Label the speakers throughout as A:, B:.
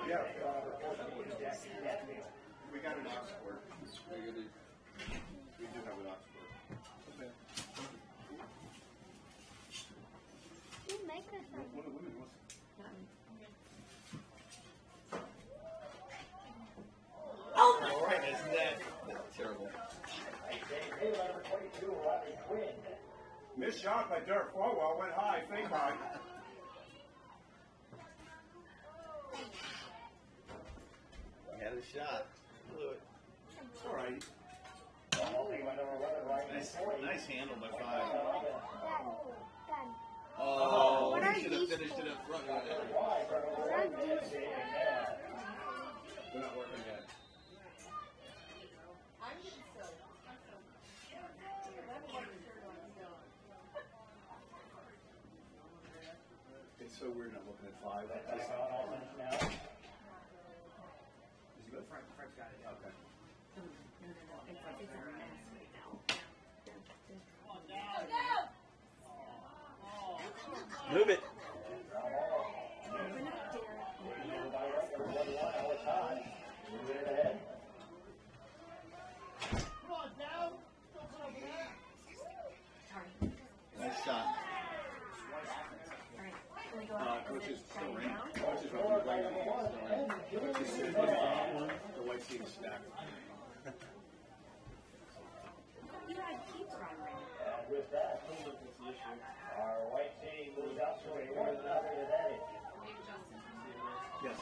A: Yeah. We got an Oxford. We do have an Oxford. Okay.
B: You make us
A: all right, isn't that terrible? Missed shot by Dirk Falwell, went high, fake high.
C: He had a shot. Blew it.
A: All right.
C: Nice handle by 5.
B: Done.
C: Oh,
B: What are
C: he should have
B: these
C: finished
B: for?
C: it up front.
B: What are these?
A: They're not working yet. It's so weird not looking at 5. Is he good? Frank's got it. Okay.
C: Move it. Nice shot.
A: Coach is still raining. Coach is about to play. The white team is stacked.
D: And with that, our white team moves up to a 1-0 advantage.
A: Yes.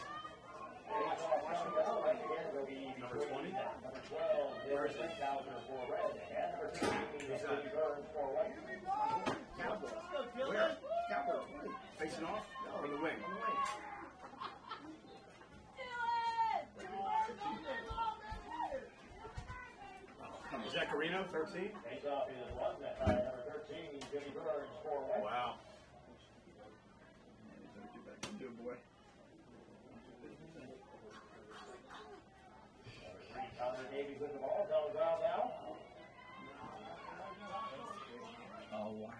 D: Number
A: 20?
D: Number 12,
A: Where is it?
D: Cowser for red. And number 16 is Baby Burns for white.
A: Cowboy. Where? Cowboy 20. Facing off? On the wing. Zaccarino, 13.
D: Face-off is won by number 13, Baby Burns for white.
A: Wow.
C: Good boy.
D: Connor Davies with the ball. Comes out now.
C: Oh, wow.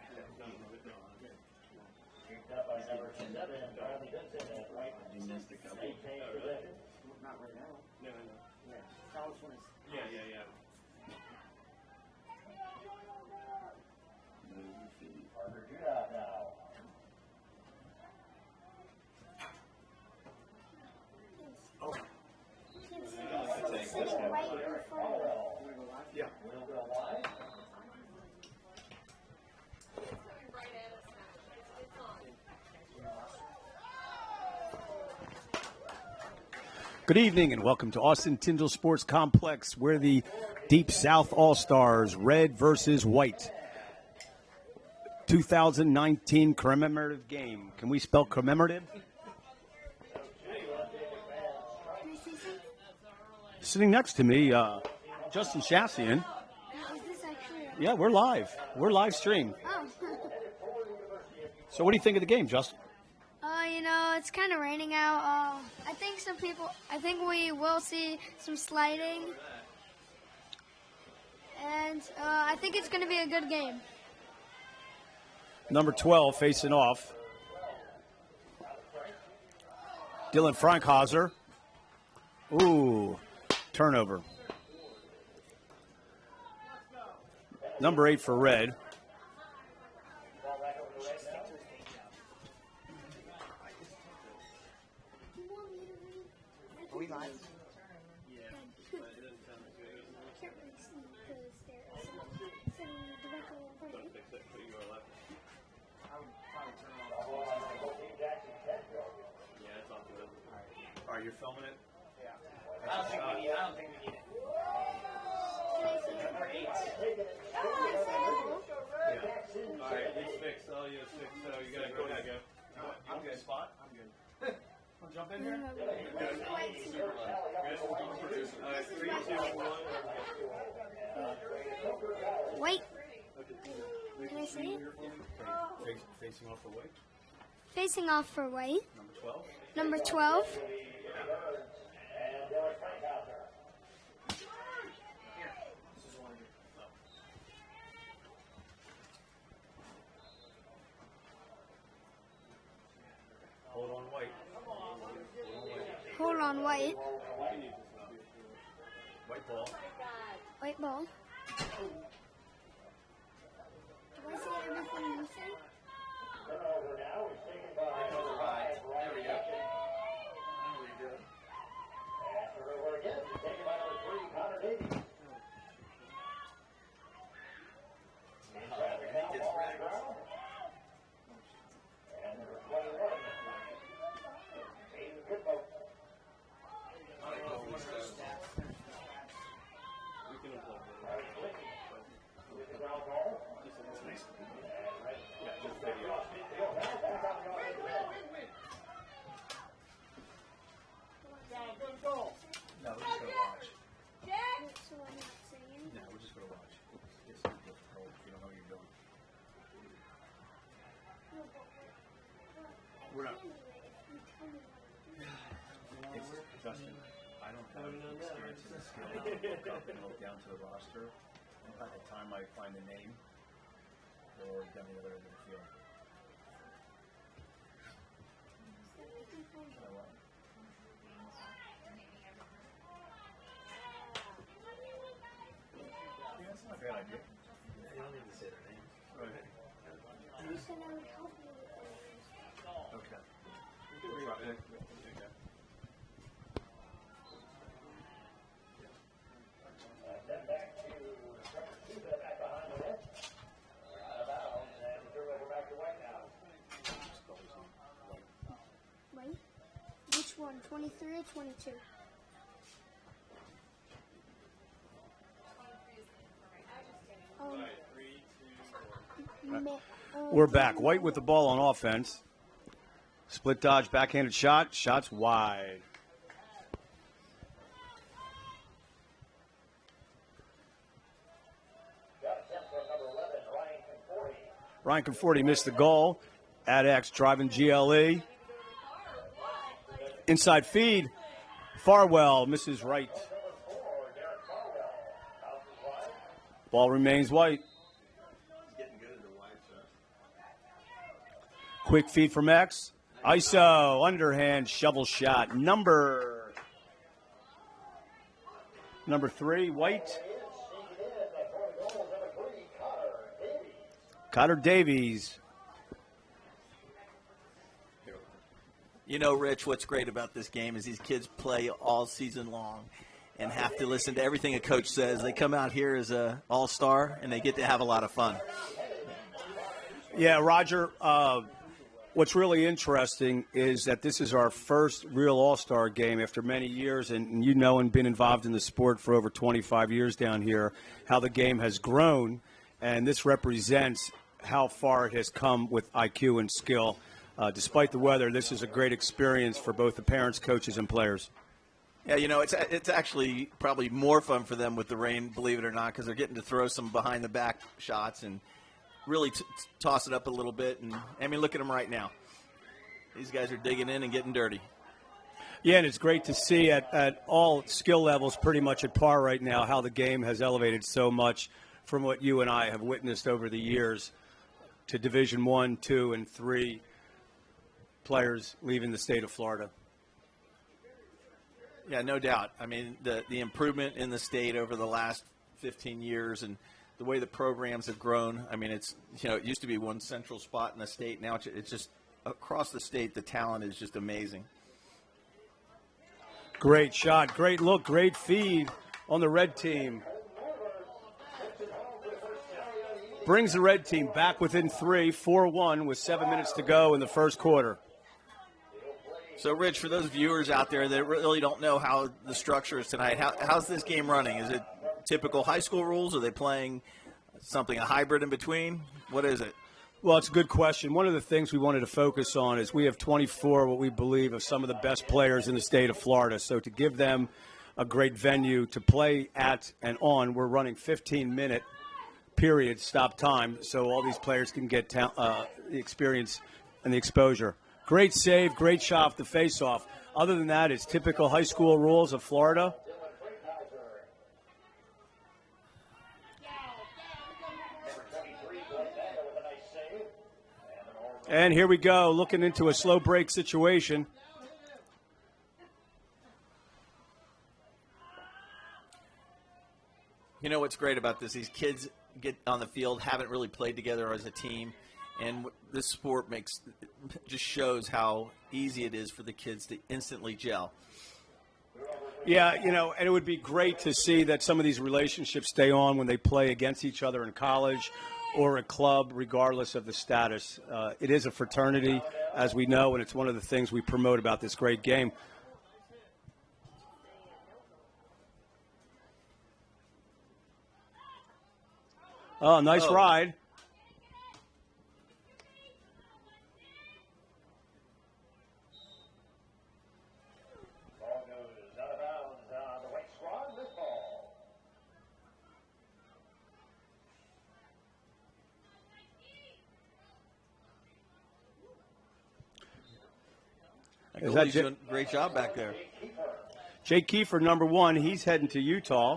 D: Picked up by number 7, Bradley Vincent at right.
C: He missed a couple.
D: Maintains possession.
A: Not right now. No.
D: College one is.
A: Yeah.
D: Parker Judah now.
A: Oh.
B: White uniform.
A: Yeah.
D: Will go wide.
E: Good evening and welcome to Austin Tyndall Sports Complex, where the Deep South All-Stars, red versus white. 2019 commemorative game. Can we spell commemorative? Sitting next to me, Justin Shassian.
B: Is this actually?
E: Yeah, we're live. We're live stream.
B: Oh.
E: So what do you think of the game, Justin?
B: It's kind of raining out. I think we will see some sliding. And I think it's going to be a good game.
E: Number 12 facing off. Dylan Frankhauser. Ooh, turnover. Number 8 for red.
B: Are we live?
A: All right, you're filming it?
D: I don't think we need it. Number 8.
A: Yeah. All right, it's fixed. Oh, yeah, it's fixed. So you gotta go. I'm good. Spot? I'm good. I'll jump in here? Good. All right, 3, 2, 1.
B: Wait. Can I see it?
A: Facing off for white.
B: Facing off for white.
A: Number 12.
B: Number 12.
A: Hold on white.
B: Hold on white.
E: White ball.
B: White ball. Do I say everything you say?
D: Turnover now is taken by
C: There we go.
D: And turnover again is taken by number 3, Connor Davies. Traffic now
C: Gets
D: on the
C: wrecked.
D: ground. And number 21, Aiden Goodboat. With the ground ball. And right across midfield. Now back on the offensive end.
E: No, we're just going to watch.
B: So I'm not saying.
E: No, we're just going to watch. It's difficult if you don't know what you're doing. We're not. It's Justin. I don't have the experience and the skill to look up and look down to the roster. And by the time I find the name, they're already done the other end of the field. So, yeah, that's not a bad idea.
C: You don't need to say their names.
E: Right.
B: You said I would help you with that.
E: Okay. We'll try it. Okay.
D: Then back to number 2, back behind the net. Out of bounds, and the turnover back to White now.
B: Wait. Which one? 23 or 22?
E: We're back. White with the ball on offense. Split dodge, backhanded shot. Shots wide.
D: Got a attempt from number 11, Ryan Conforti.
E: Ryan Conforti missed the goal. Adex driving GLE. Inside feed. Farwell misses right.
D: Number 4, Derek Farwell. Bounces wide.
E: Ball remains White.
C: He's getting good at the wide stuff.
E: Quick feed from X. ISO, underhand shovel shot. Number 3, White.
D: Sneaking in for the goal, number 3, Connor Davies.
E: Cotter Davies.
C: You know, Rich, what's great about this game is these kids play all season long and have to listen to everything a coach says. They come out here as an all-star, and they get to have a lot of fun.
E: Yeah, Roger, what's really interesting is that this is our first real all-star game after many years, and you know and been involved in the sport for over 25 years down here, how the game has grown, and this represents how far it has come with IQ and skill. Despite the weather, this is a great experience for both the parents, coaches, and players.
C: Yeah, you know, it's actually probably more fun for them with the rain, believe it or not, because they're getting to throw some behind-the-back shots and really toss it up a little bit. And, I mean, look at them right now. These guys are digging in and getting dirty.
E: Yeah, and it's great to see at all skill levels pretty much at par right now how the game has elevated so much from what you and I have witnessed over the years to Division I, II, and III players leaving the state of Florida.
C: Yeah, no doubt. I mean, the improvement in the state over the last 15 years and the way the programs have grown. I mean, it's, you know, it used to be one central spot in the state. Now it's just across the state, the talent is just amazing.
E: Great shot, great look, great feed on the red team. Brings the red team back within 3, 4-1 with 7 minutes to go in the first quarter.
C: So, Rich, for those viewers out there that really don't know how the structure is tonight, how's this game running? Is it typical high school rules? Are they playing something, a hybrid in between? What is it?
E: Well, it's a good question. One of the things we wanted to focus on is we have 24, what we believe, of some of the best players in the state of Florida. So to give them a great venue to play at and on, we're running 15-minute period stop time so all these players can get the experience and the exposure. Great save, great shot off the face-off. Other than that, it's typical high school rules of Florida. And here we go, looking into a slow break situation.
C: You know what's great about this? These kids get on the field, haven't really played together as a team, and this sport just shows how easy it is for the kids to instantly gel.
E: Yeah, and it would be great to see that some of these relationships stay on when they play against each other in college or a club, regardless of the status. It is a fraternity, as we know, and it's one of the things we promote about this great game. Oh, nice ride.
D: Ball goes out of bounds on the white squad. This ball.
C: Is that doing a great job back there?
E: Jake Kiefer, number 1, he's heading to Utah.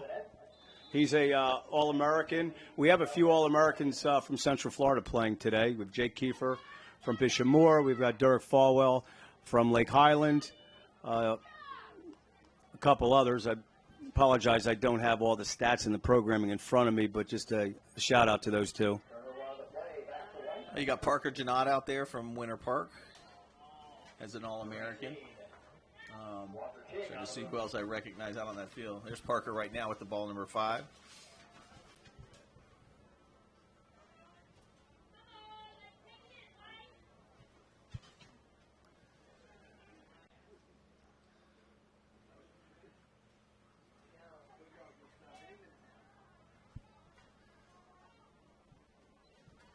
E: He's a All-American. We have a few All-Americans from Central Florida playing today. With Jake Kiefer from Bishop Moore. We've got Derek Falwell from Lake Highland. A couple others. I apologize, I don't have all the stats and the programming in front of me, but just a shout-out to those two.
C: You got Parker Janot out there from Winter Park as an All-American. Trying to see who else I recognize out on that field. There's Parker right now with the ball, number 5.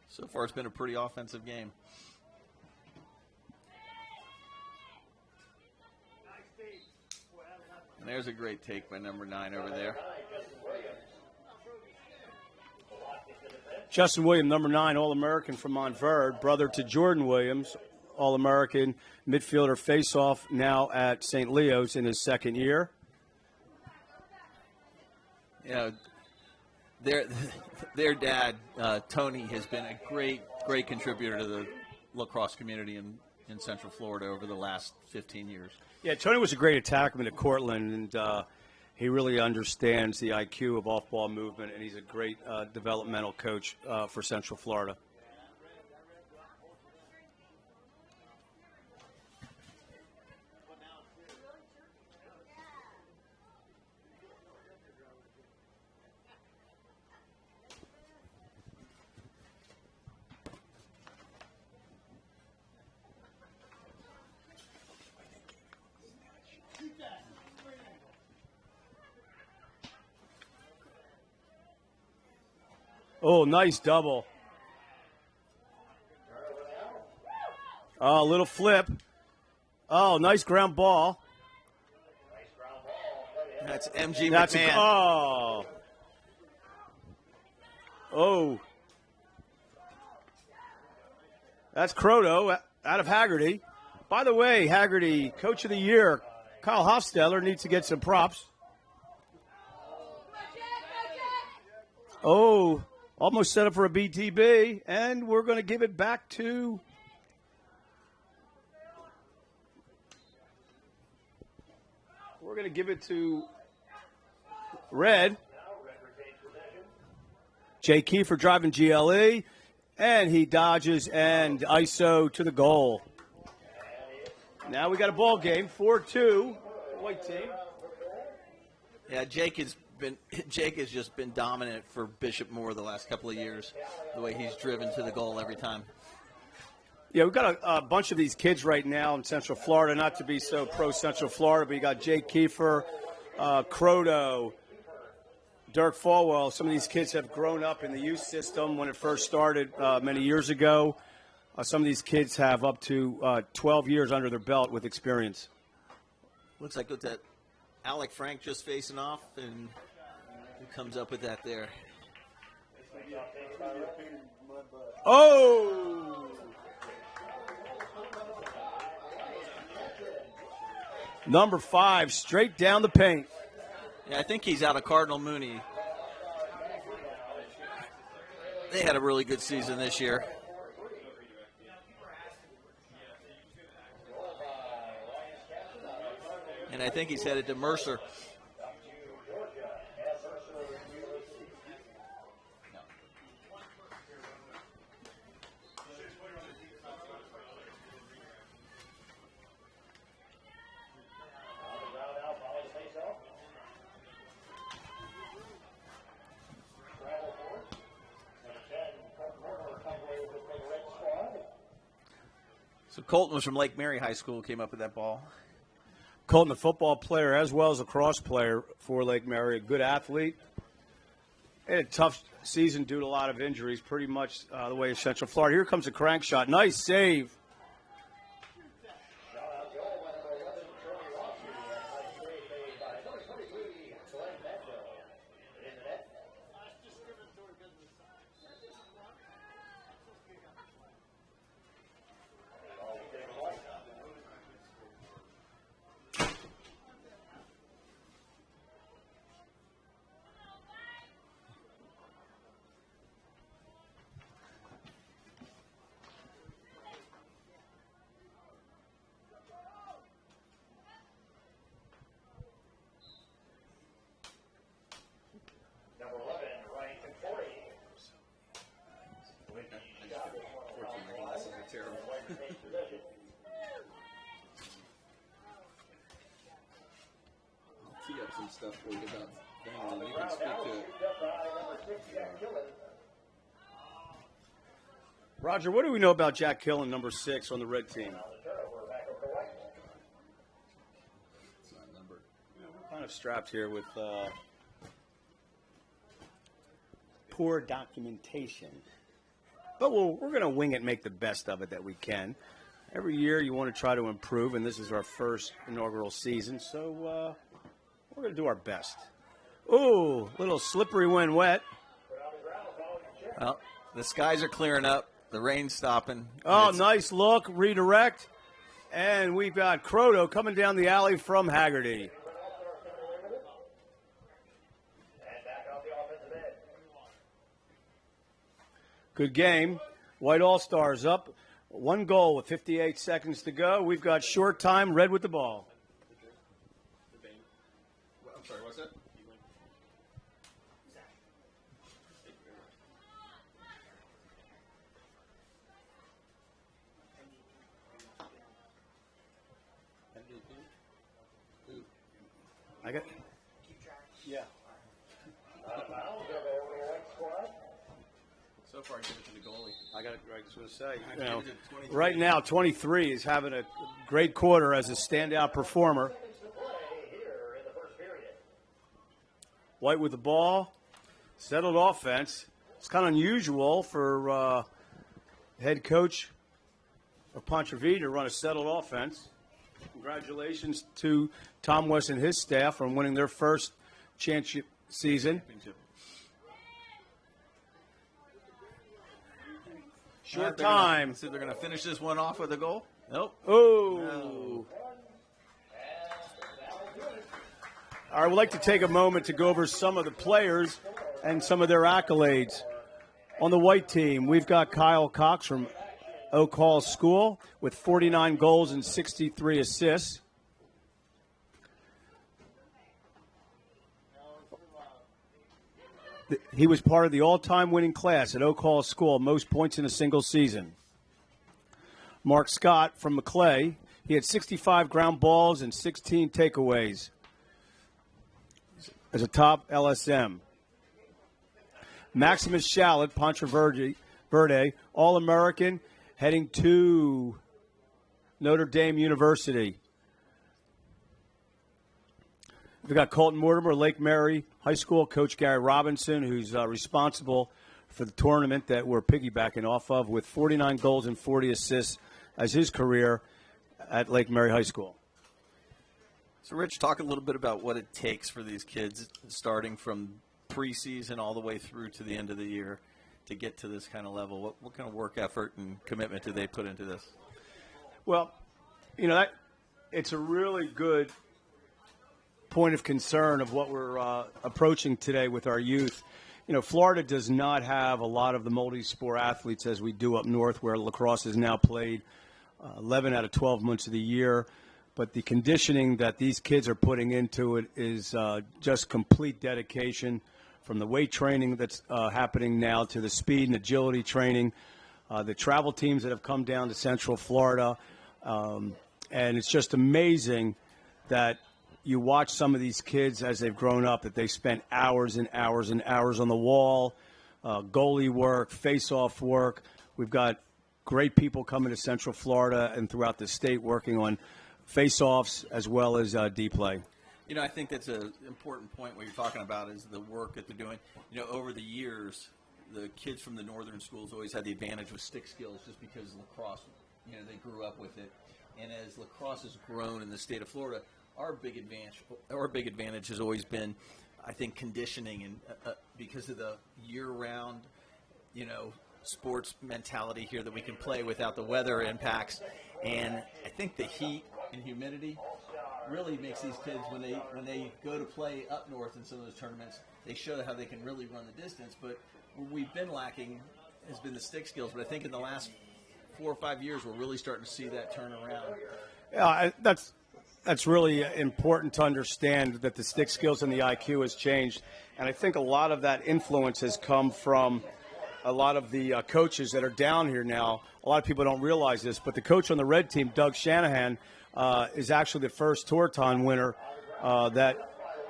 C: So far, it's been a pretty offensive game. And there's a great take by number 9 over there.
E: Justin Williams, number 9, All-American from Montverde, brother to Jordan Williams, All-American midfielder face-off now at St. Leo's in his second year.
C: Yeah, their dad, Tony, has been a great contributor to the lacrosse community in Central Florida over the last 15 years.
E: Yeah, Tony was a great attackman at Cortland, and he really understands the IQ of off-ball movement, and he's a great developmental coach for Central Florida. Oh, nice double. Oh, a little flip. Oh, nice ground ball.
C: That's MG McMahon.
E: Oh. That's Croto out of Haggerty. By the way, Haggerty, Coach of the Year, Kyle Hofstetter needs to get some props. Oh. Almost set up for a BTB, and we're going to give it back to Red. Jay Kiefer driving GLE, and he dodges and ISO to the goal. Now we got a ball game, 4-2, white team.
C: Yeah, Jake has just been dominant for Bishop Moore the last couple of years, the way he's driven to the goal every time.
E: Yeah, we've got a bunch of these kids right now in Central Florida, not to be so pro-Central Florida, but you got Jake Kiefer, Croto, Dirk Falwell. Some of these kids have grown up in the youth system when it first started many years ago. Some of these kids have up to 12 years under their belt with experience.
C: Looks like with that Alec Frank just facing off, and who comes up with that there?
E: Oh! Number 5, straight down the paint.
C: Yeah, I think he's out of Cardinal Mooney. They had a really good season this year. And I think he's headed to Mercer. So Colton was from Lake Mary High School, came up with that ball.
E: Colton, a football player as well as a lacrosse player for Lake Mary, a good athlete. Had a tough season due to a lot of injuries, pretty much the way of Central Florida. Here comes a crank shot. Nice save.
D: Number 11, Ryan Conforti.
C: I'll tee up some stuff for you about that, and you can speak to it.
D: Number 6, Jack Killen.
E: Roger, what do we know about Jack Killen, number 6 on the red team?
C: It's not numbered.
E: We're kind of strapped here with poor documentation. But we're going to wing it and make the best of it that we can. Every year you want to try to improve, and this is our first inaugural season, so we're going to do our best. Ooh, little slippery when wet.
C: Well, the skies are clearing up. The rain's stopping.
E: Oh, nice look. Redirect. And we've got Croto coming down the alley from Haggerty. Good game. White All-Stars up. 1 goal with 58 seconds to go. We've got short time. Red with the ball.
C: I'm sorry, what's that?
E: I got. Yeah.
C: So far, give it to the goalie.
E: I got it. I was going to say. Right now, 23 is having a great quarter as a standout performer. White with the ball, settled offense. It's kind of unusual for head coach of Ponte Vedra to run a settled offense. Congratulations to Tom West and his staff on winning their first championship season. Short time.
C: See if they're going to finish this one off with a goal. Nope.
E: Oh.
C: No.
E: All right, we'd like to take a moment to go over some of the players and some of their accolades. On the white team, we've got Kyle Cox from Oak Hall School with 49 goals and 63 assists. He was part of the all-time winning class at Oak Hall School, most points in a single season. Mark Scott from Maclay, he had 65 ground balls and 16 takeaways as a top LSM. Maximus Shallot, Ponte Verde, All-American, heading to Notre Dame University. We've got Colton Mortimer, Lake Mary High School, Coach Gary Robinson, who's responsible for the tournament that we're piggybacking off of, with 49 goals and 40 assists as his career at Lake Mary High School.
C: So, Rich, talk a little bit about what it takes for these kids, starting from preseason all the way through to the end of the year, to get to this kind of level. What kind of work effort and commitment do they put into this?
E: Well, you know, it's a really good point of concern of what we're approaching today with our youth. You know, Florida does not have a lot of the multi-sport athletes as we do up north, where lacrosse is now played 11 out of 12 months of the year. But the conditioning that these kids are putting into it is just complete dedication, from the weight training that's happening now to the speed and agility training, the travel teams that have come down to Central Florida. And it's just amazing that you watch some of these kids as they've grown up, that they spent hours and hours and hours on the wall, goalie work, face-off work. We've got great people coming to Central Florida and throughout the state working on face-offs as well as D-play.
C: You know, I think that's an important point. What you're talking about is the work that they're doing. You know, over the years, the kids from the northern schools always had the advantage with stick skills just because lacrosse, you know, they grew up with it. And as lacrosse has grown in the state of Florida, our big advantage has always been, I think, conditioning, and because of the year-round, you know, sports mentality here that we can play without the weather impacts. And I think the heat and humidity really makes these kids, when they go to play up north in some of those tournaments, they show how they can really run the distance. But where we've been lacking has been the stick skills. But I think in the last 4 or 5 years, we're really starting to see that turn around.
E: Yeah, that's really important to understand that the stick skills and the IQ has changed. And I think a lot of that influence has come from a lot of the coaches that are down here now. A lot of people don't realize this, but the coach on the red team, Doug Shanahan, is actually the first Tourton winner that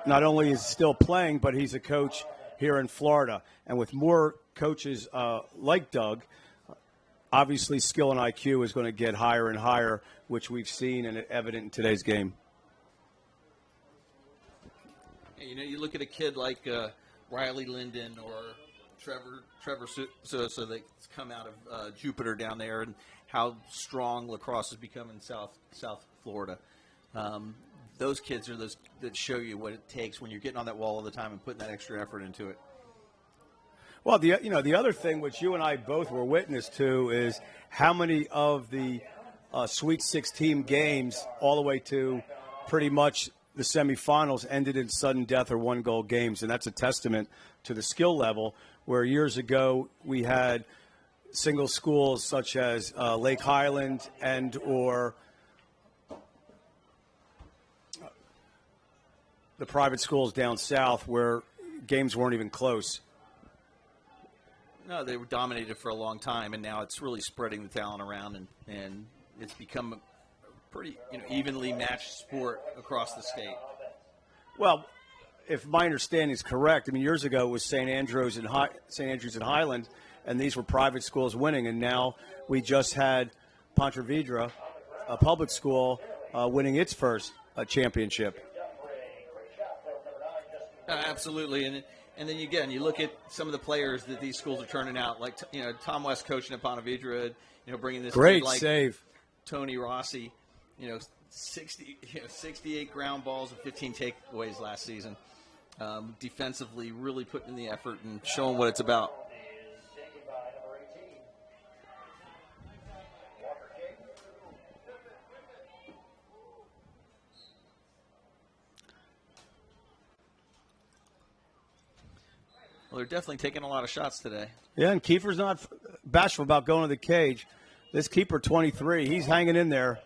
E: not only is still playing, but he's a coach here in Florida. And with more coaches like Doug, obviously skill and IQ is going to get higher and higher, which we've seen and evident in today's game.
C: You know, you look at a kid like Riley Linden or Trevor Sosa that's come out of Jupiter down there, and how strong lacrosse has become in South Florida. Those kids are those that show you what it takes when you're getting on that wall all the time and putting that extra effort into it.
E: Well, the other thing which you and I both were witness to is how many of the Sweet 16 games all the way to pretty much the semifinals ended in sudden death or one-goal games, and that's a testament to the skill level, where years ago we had single schools such as Lake Highland and or the private schools down south where games weren't even close.
C: No, they were dominated for a long time, and now it's really spreading the talent around, and it's become a pretty evenly matched sport across the state.
E: Well, if my understanding is correct, I mean, years ago it was St. Andrews and Highland, and these were private schools winning, and now we just had Ponte Vedra, a public school, winning its first championship.
C: Absolutely, and then again, you look at some of the players that these schools are turning out, like Tom West coaching at Ponte Vedra, bringing this
E: great
C: kid like
E: save,
C: Tony Rossi, 68 ground balls and 15 takeaways last season. Defensively, really putting in the effort and showing what it's about. Well, they're definitely taking a lot of shots today.
E: Yeah, and Kiefer's not bashful about going to the cage. This keeper, 23, he's hanging in there.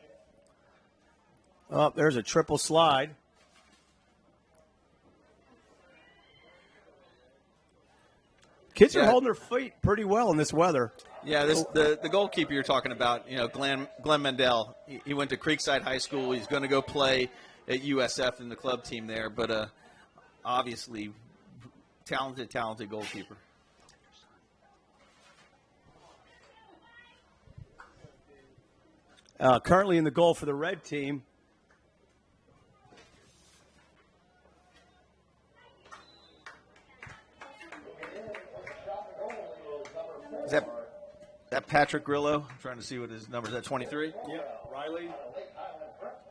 E: Oh, there's a triple slide. Kids are holding their feet pretty well in this weather.
C: Yeah, the goalkeeper you're talking about, Glenn Mendel, he went to Creekside High School. He's going to go play at USF in the club team there, but obviously talented goalkeeper.
E: Currently in the goal for the red team.
C: Is that Patrick Grillo? I'm trying to see what his number is. That 23?
E: Yeah, Riley.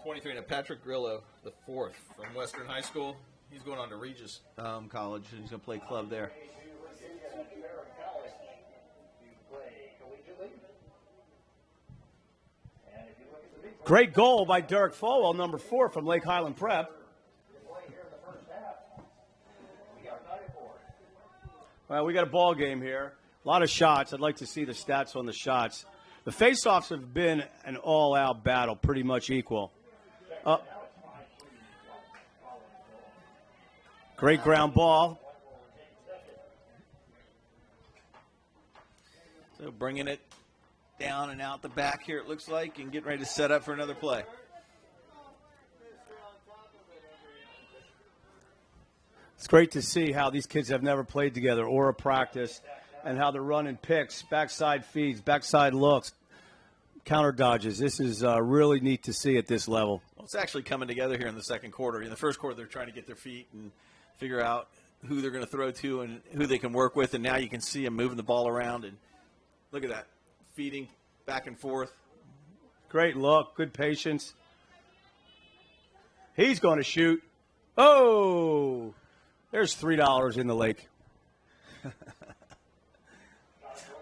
C: 23. And Patrick Grillo, the fourth from Western High School. He's going on to Regis College, and he's going to play club there.
E: Great goal by Derek Falwell, number 4 from Lake Highland Prep. Well, we got a ball game here. A lot of shots. I'd like to see the stats on the shots. The face-offs have been an all-out battle, pretty much equal. Great ground ball.
C: So bringing it down and out the back here, it looks like, and getting ready to set up for another play.
E: It's great to see how these kids have never played together or a practice, and how they're running picks, backside feeds, backside looks, counter dodges. This is really neat to see at this level.
C: Well, it's actually coming together here in the second quarter. In the first quarter, they're trying to get their feet and figure out who they're going to throw to and who they can work with. And now you can see them moving the ball around. And look at that, feeding back and forth.
E: Great look, good patience. He's going to shoot. Oh, there's $3 in the lake.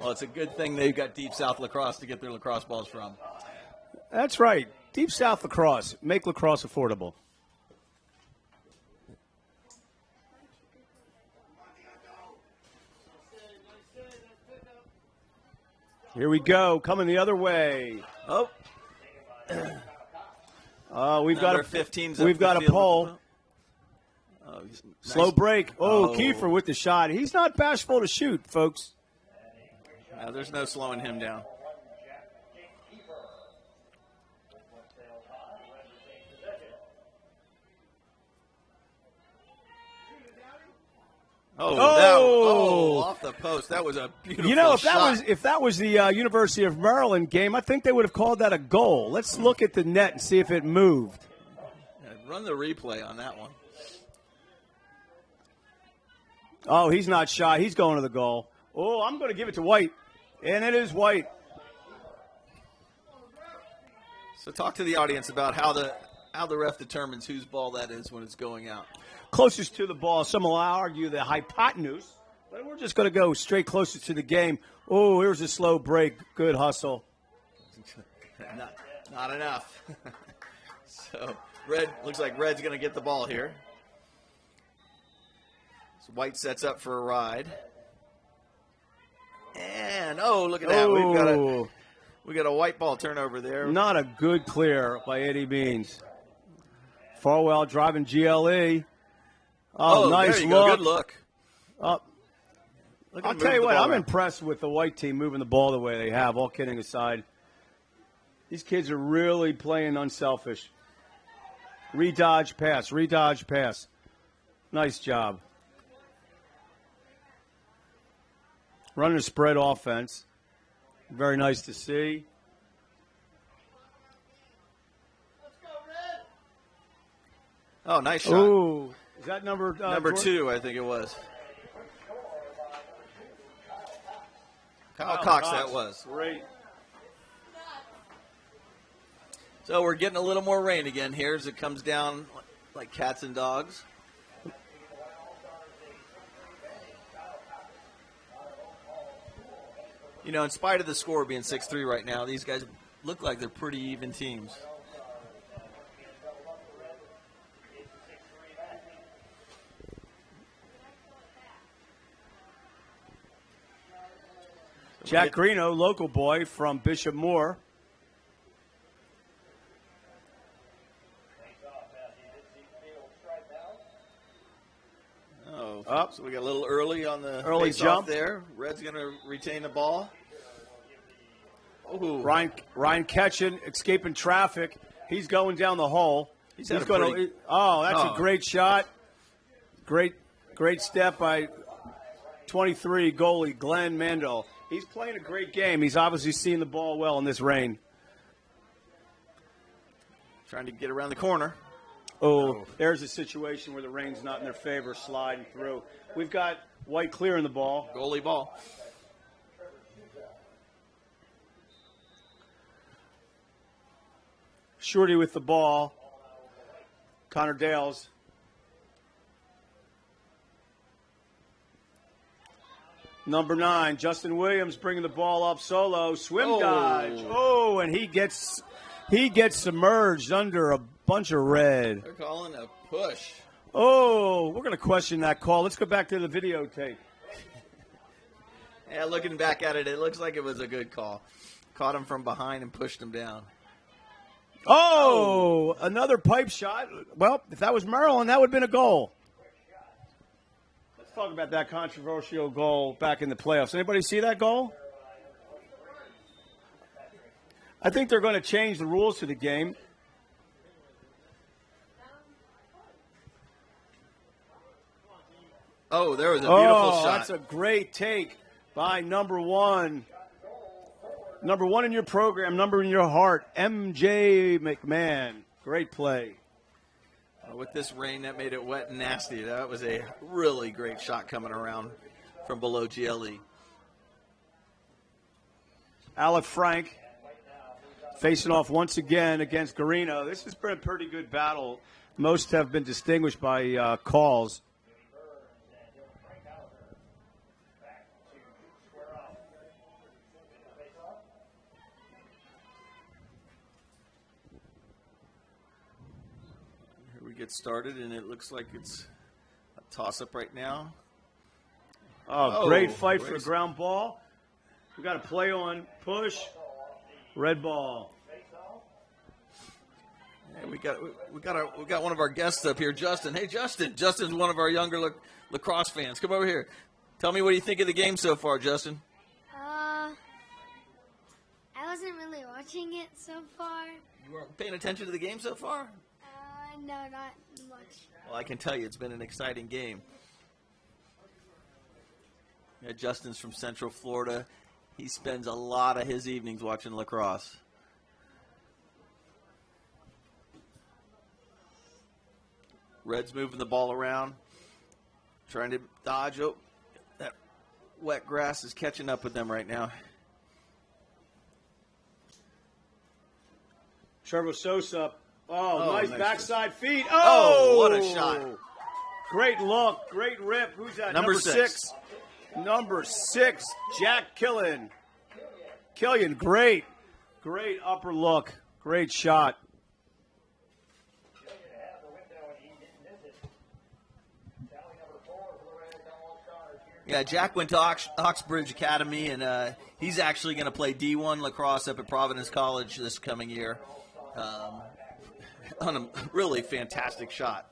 C: Well, it's a good thing they've got Deep South Lacrosse to get their lacrosse balls from.
E: That's right. Deep South Lacrosse. Make lacrosse affordable. Here we go. Coming the other way.
C: Oh.
E: We've got a
C: 15's
E: We've got a pole.
C: Oh,
E: Slow
C: nice.
E: break. Oh, Kiefer with the shot. He's not bashful to shoot, folks.
C: There's no slowing him down. Off the post. That was a beautiful shot.
E: If that was the University of Maryland game, I think they would have called that a goal. Let's look at the net and see if it moved.
C: Yeah, run the replay on that one.
E: Oh, he's not shy. He's going to the goal. Oh, I'm going to give it to White. And it is White.
C: So talk to the audience about how the ref determines whose ball that is when it's going out.
E: Closest to the ball. Some will argue the hypotenuse, but we're just going to go straight closest to the game. Oh, here's a slow break. Good hustle.
C: Not enough. So Red looks like Red's going to get the ball here. So White sets up for a ride. And, look at that. We got a white ball turnover there.
E: Not a good clear by any means. Farwell driving GLE. Oh, nice
C: there you
E: look.
C: Go. Good look.
E: I'll tell you what, I'm impressed with the white team moving the ball the way they have, all kidding aside. These kids are really playing unselfish. Redodge pass. Nice job. Running a spread offense. Very nice to see.
C: Oh, nice shot.
E: Ooh, is that number
C: number 2, I think it was. Kyle Cox, that was.
E: Great.
C: So we're getting a little more rain again here as it comes down like cats and dogs. You know, in spite of the score being 6-3 right now, these guys look like they're pretty even teams.
E: Jack Greeno, local boy from Bishop Moore.
C: So we got a little early on the
E: early jump
C: there. Red's going to retain the ball.
E: Ooh. Ryan Ketchen escaping traffic. He's going down the hole.
C: That's
E: a great shot. Great step by 23 goalie Glenn Mandel. He's playing a great game. He's obviously seeing the ball well in this rain.
C: Trying to get around the corner.
E: Oh, there's a situation where the rain's not in their favor, sliding through. We've got White clearing the ball.
C: Goalie ball.
E: Shorty with the ball. Connor Dales. Number 9, Justin Williams bringing the ball up solo. Swim dodge. Oh, and he gets submerged under a bunch of red.
C: They're calling a push.
E: Oh, we're going to question that call. Let's go back to the videotape.
C: Yeah, looking back at it, it looks like it was a good call. Caught him from behind and pushed him down.
E: Oh, another pipe shot. Well, if that was Maryland, that would have been a goal. Let's talk about that controversial goal back in the playoffs. Anybody see that goal? I think they're going to change the rules to the game.
C: Oh, there was a beautiful shot.
E: That's a great take by number 1. Number one in your program, number in your heart, MJ McMahon. Great play.
C: With this rain, that made it wet and nasty. That was a really great shot coming around from below GLE.
E: Alec Frank facing off once again against Garino. This has been a pretty good battle. Most have been distinguished by calls.
C: Here we get started, and it looks like it's a toss-up right now.
E: Oh, great fight for a ground ball. We got a play on push. Red ball.
C: Hey, we got one of our guests up here, Justin. Hey, Justin. Justin's one of our younger lacrosse fans. Come over here. Tell me what you think of the game so far, Justin.
B: I wasn't really watching it so far.
C: You weren't paying attention to the game so far?
B: No, not much.
C: Well, I can tell you it's been an exciting game. Yeah, Justin's from Central Florida. He spends a lot of his evenings watching lacrosse. Red's moving the ball around, trying to dodge. Oh, that wet grass is catching up with them right now.
E: Trevor Sosa. Oh, nice backside feed.
C: Oh, what a shot.
E: Great look. Great rip. Who's that?
C: Number six.
E: Number 6, Jack Killian. Killian, great upper look. Great shot.
C: Yeah, Jack went to Oxbridge Academy, and he's actually going to play D1 lacrosse up at Providence College this coming year. On a really fantastic shot.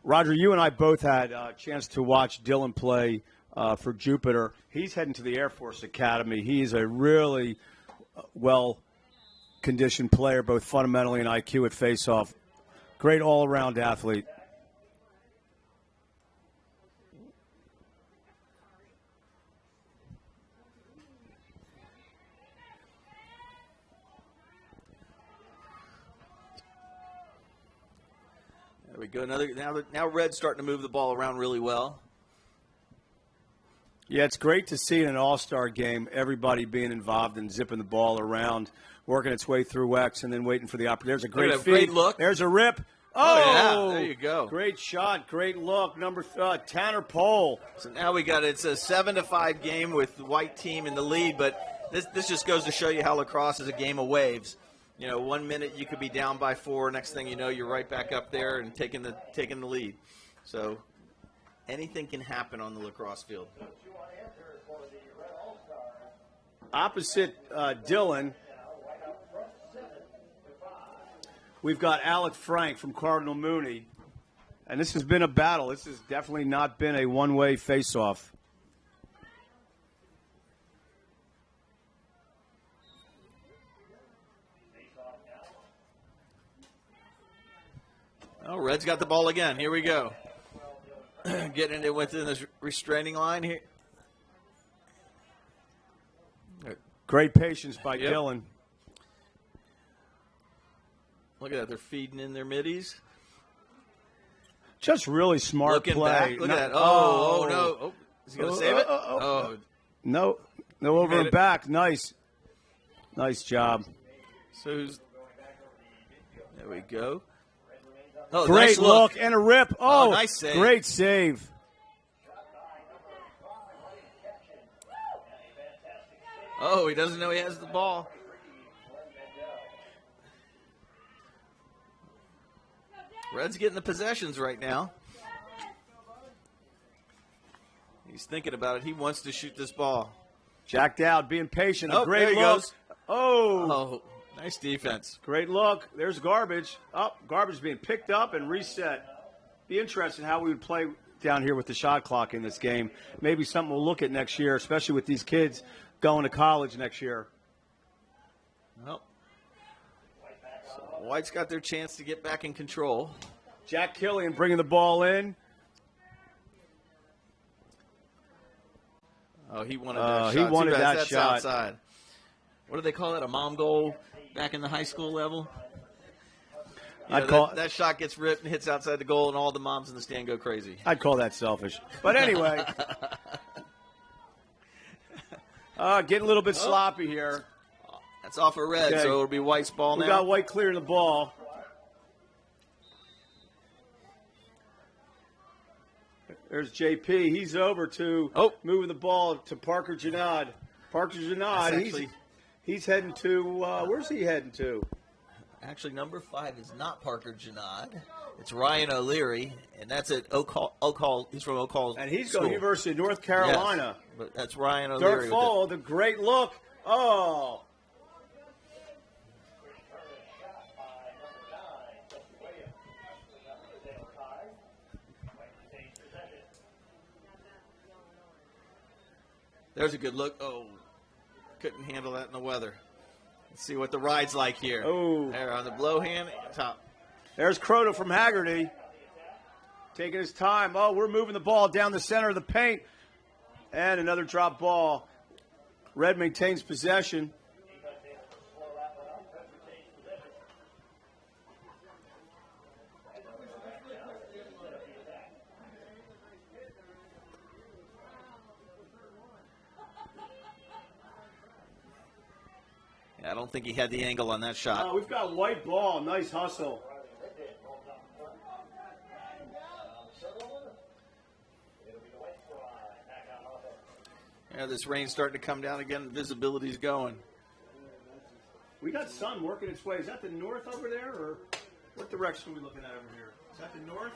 E: Roger, you and I both had a chance to watch Dylan play for Jupiter. He's heading to the Air Force Academy. He's a really well-conditioned player, both fundamentally and IQ at face-off. Great all-around athlete.
C: There we go. Now Red's starting to move the ball around really well.
E: Yeah, it's great to see in an all-star game everybody being involved and zipping the ball around, working its way through X, and then waiting for the opportunity. There's a great feed.
C: Great look.
E: There's a rip.
C: Oh, yeah, there you go.
E: Great shot, great look. Tanner Pohl.
C: So now it's a 7-5 game with the white team in the lead, but this just goes to show you how lacrosse is a game of waves. You know, 1 minute you could be down by 4. Next thing you know, you're right back up there and taking the lead. So anything can happen on the lacrosse field.
E: Opposite Dylan, we've got Alec Frank from Cardinal Mooney. And this has been a battle. This has definitely not been a one-way face-off.
C: Oh, Red's got the ball again. Here we go. Getting it within this restraining line here.
E: Great patience by Dylan.
C: Look at that. They're feeding in their middies.
E: Just really smart
C: Looking
E: play.
C: back. Look at that. Oh, no. Oh, is he going to save it?
E: No over and back. Nice job.
C: So there we go. Oh,
E: great
C: nice
E: look and a rip. Oh,
C: nice save.
E: Great save.
C: Oh, he doesn't know he has the ball. Red's getting the possessions right now. He's thinking about it. He wants to shoot this ball.
E: Jacked out, being patient.
C: Oh,
E: great
C: there he
E: look.
C: goes.
E: Oh,
C: nice defense.
E: Great look. There's garbage. Garbage being picked up and reset. Be interested how we would play down here with the shot clock in this game. Maybe something we'll look at next year, especially with these kids going to college next year.
C: Well, so White's got their chance to get back in control.
E: Jack Killian bringing the ball in.
C: Oh, he wanted that shot.
E: He wanted that
C: that's
E: shot.
C: Outside. what do they call it? A mom goal back in the high school level.
E: I'd call
C: that shot gets ripped and hits outside the goal, and all the moms in the stand go crazy.
E: I'd call that selfish. But anyway, getting a little bit sloppy here.
C: That's off a red,
E: Okay.
C: so it'll be White's ball now.
E: We got White clearing the ball. There's JP. He's over to moving the ball to Parker Janad. Parker Janad, he's heading to, where's he heading to?
C: Actually, number 5 is not Parker Janad. It's Ryan O'Leary, and that's at Oak Hall. He's from Oak Hall.
E: And he's
C: School.
E: going University of North Carolina.
C: Yes, but that's Ryan O'Leary.
E: Dirk Fall, the great look. Oh.
C: There's a good look. Oh, couldn't handle that in the weather. Let's see what the ride's like here.
E: Oh.
C: There on the blow hand, top.
E: There's Croto from Haggerty. Taking his time. Oh, we're moving the ball down the center of the paint. And another drop ball. Red maintains possession.
C: I don't think he had the angle on that shot.
E: We've got White ball. Nice hustle.
C: Yeah, this rain's starting to come down again. Visibility's going.
E: We got sun working its way. Is that the north over there, or what direction are we looking at over here? Is that the north?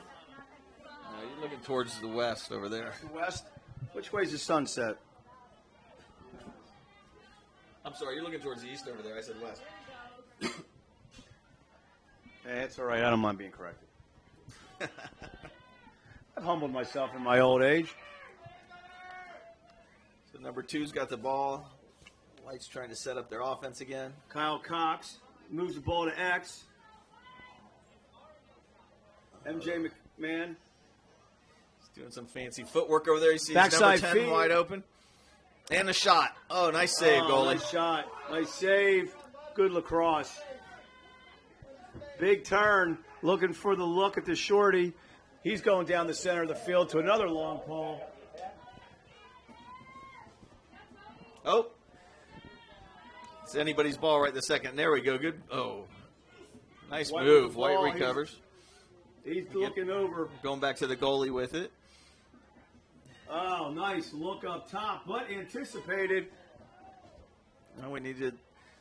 C: No, you're looking towards the west over there.
E: The west? Which way is the sunset?
C: I'm sorry, you're looking towards the east over there. I said west.
E: Hey, it's all right. I don't mind being corrected. I've humbled myself in my old age.
C: So number 2's got the ball. White's trying to set up their offense again.
E: Kyle Cox moves the ball to X. MJ McMahon.
C: He's doing some fancy footwork over there. You see
E: Backside
C: number 10
E: feed.
C: wide open. And a shot. Oh, nice save, goalie.
E: Nice shot. Nice save. Good lacrosse. Big turn. Looking for the look at the shorty. He's going down the center of the field to another long pole.
C: Oh. It's anybody's ball right this second. There we go. Good. Oh. Nice
E: White
C: move.
E: with the
C: White
E: ball.
C: recovers.
E: He's looking over.
C: Going back to the goalie with it.
E: Oh, nice look up top, but anticipated.
C: Oh, we need to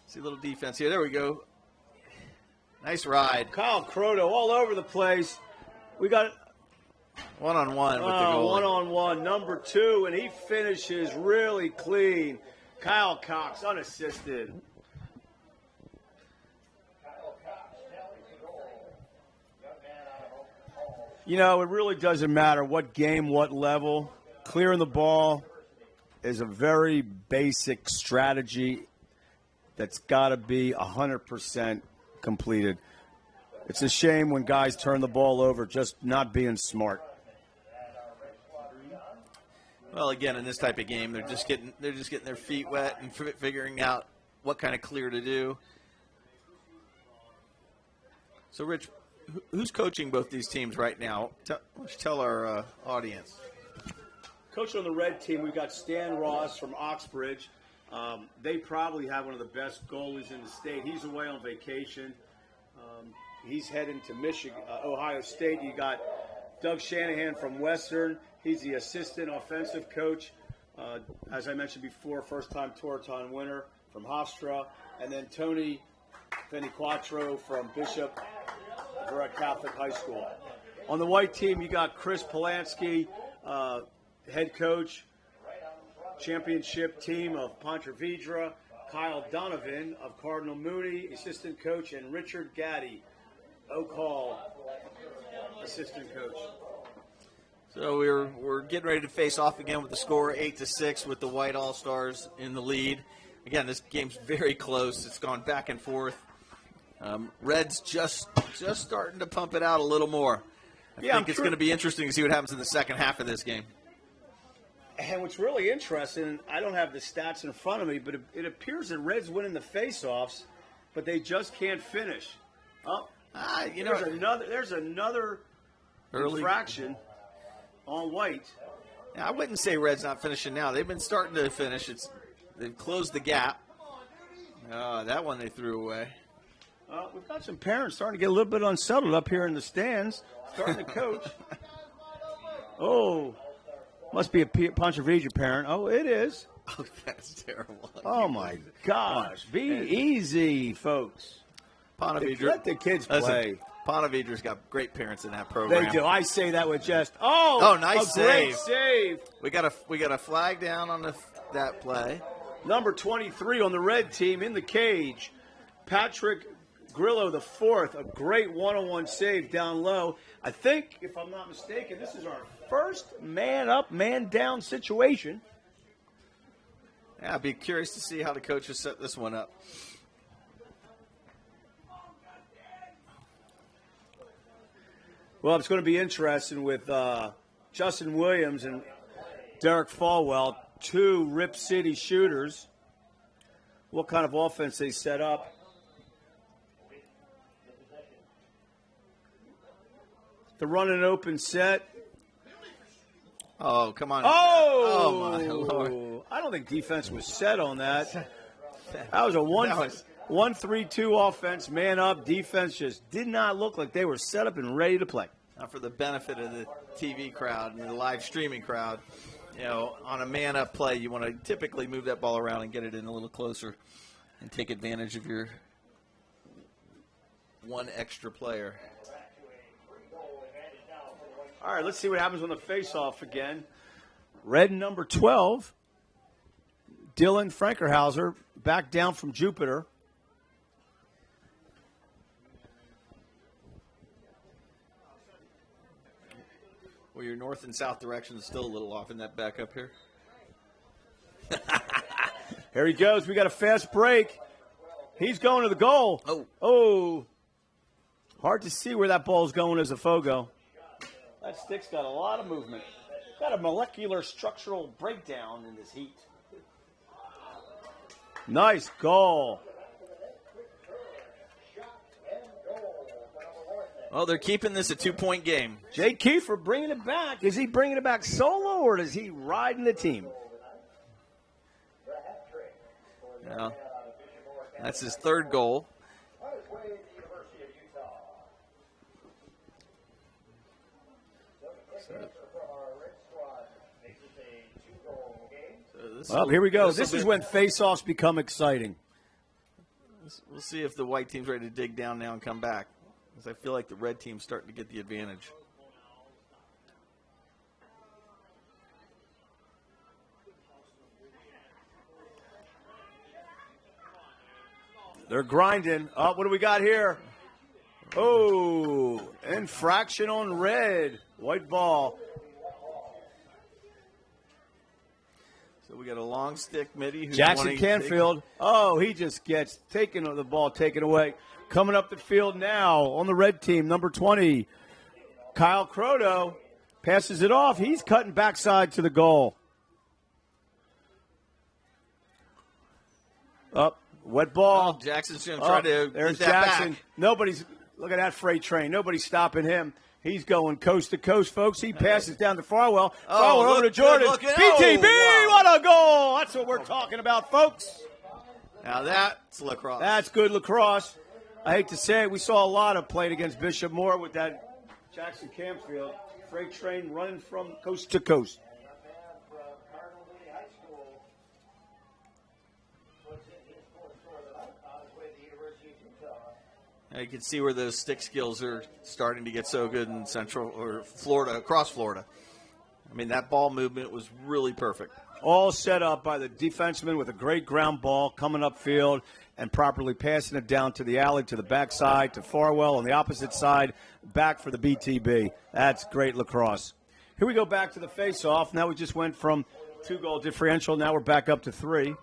C: see a little defense here. There we go. Nice ride.
E: Kyle Croto all over the place. We got
C: One-on-one with the goalie.
E: one-on-one, number 2, and he finishes really clean. Kyle Cox, unassisted. You know, it really doesn't matter what game, what level. Clearing the ball is a very basic strategy that's got to be 100% completed. It's a shame when guys turn the ball over just not being smart.
C: Well, again, in this type of game, they're just getting their feet wet and figuring out what kind of clear to do. So, Rich, who's coaching both these teams right now? Tell our audience.
E: Coach on the red team, we've got Stan Ross from Oxbridge. They probably have one of the best goalies in the state. He's away on vacation. He's heading to Michigan, Ohio State. You got Doug Shanahan from Western. He's the assistant offensive coach. As I mentioned before, first-time Tewaaraton winner from Hofstra. And then Tony Feniquatro from Bishop Verrett Catholic High School. On the white team, you got Chris Polanski, head coach, championship team of Ponte Vedra, Kyle Donovan of Cardinal Mooney, assistant coach, and Richard Gaddy, Oak Hall, assistant coach.
C: So we're getting ready to face off again with the score 8-6 with the White All-Stars in the lead. Again, this game's very close. It's gone back and forth. Red's just starting to pump it out a little more. I think it's going to be interesting to see what happens in the second half of this game.
E: And what's really interesting, I don't have the stats in front of me, but it appears that Reds winning the face-offs, but they just can't finish. Oh, there's another
C: Early
E: infraction on White.
C: Yeah, I wouldn't say Reds not finishing now. They've been starting to finish. They've closed the gap. That one they threw away.
E: We've got some parents starting to get a little bit unsettled up here in the stands, starting to coach. Oh, must be a Pontevedra parent. Oh, it is.
C: Oh, that's terrible.
E: Oh, my gosh. Be easy, folks.
C: Pontevedra.
E: Let the kids play.
C: Pontevedra's got great parents in that program.
E: They do. I say that with just,
C: nice
E: great
C: save.
E: save.
C: We got a flag down on that play.
E: Number 23 on the red team in the cage. Patrick Grillo, the fourth, a great one-on-one save down low. I think, if I'm not mistaken, this is our first man-up, man-down situation.
C: Yeah, I'd be curious to see how the coaches set this one up.
E: Well, it's going to be interesting with Justin Williams and Derek Falwell, two Rip City shooters. What kind of offense they set up. The run and open set.
C: Oh, come on.
E: Oh,
C: my Lord.
E: I don't think defense was set on that. That was a 1-3-2 offense, man up. Defense just did not look like they were set up and ready to play.
C: Now, for the benefit of the TV crowd and the live streaming crowd, on a man-up play, you want to typically move that ball around and get it in a little closer and take advantage of your one extra player.
E: All right, let's see what happens on the face-off again. Red number 12, Dylan Frankerhauser, back down from Jupiter.
C: Well, your north and south direction is still a little off in that back up here.
E: Here he goes. We got a fast break. He's going to the goal. Oh. Hard to see where that ball's going as a Fogo. That stick's got a lot of movement. Got a molecular structural breakdown in this heat. Nice goal.
C: Well, they're keeping this a 2-point game.
E: Jay Kiefer bringing it back. Is he bringing it back solo or is he riding the team?
C: Yeah. That's his third goal.
E: Well, here we go. This is when face-offs become exciting.
C: We'll see if the white team's ready to dig down now and come back, because I feel like the red team's starting to get the advantage.
E: They're grinding. Oh, what do we got here? Oh, infraction on red. White ball.
C: So we got a long stick midi.
E: Jackson Canfield. Oh, he just gets the ball taken away. Coming up the field now on the red team, number 20, Kyle Croto passes it off. He's cutting backside to the goal. Up, wet ball.
C: Oh, Jackson's going to try to
E: there's
C: get that
E: Jackson.
C: Back.
E: Look at that freight train. Nobody's stopping him. He's going coast to coast, folks. He passes down to Farwell. Farwell over to Jordan. BTB, what a goal! That's what we're talking about, folks.
C: Now that's lacrosse.
E: That's good lacrosse. I hate to say it, we saw a lot of played against Bishop Moore with that Jackson Canfield freight train running from coast to coast.
C: Now you can see where those stick skills are starting to get so good in Central or Florida, across Florida. I mean, that ball movement was really perfect.
E: All set up by the defenseman with a great ground ball coming upfield and properly passing it down to the alley, to the backside, to Farwell on the opposite side, back for the BTB. That's great lacrosse. Here we go back to the face-off. Now we just went from 2-goal differential. Now we're back up to 3.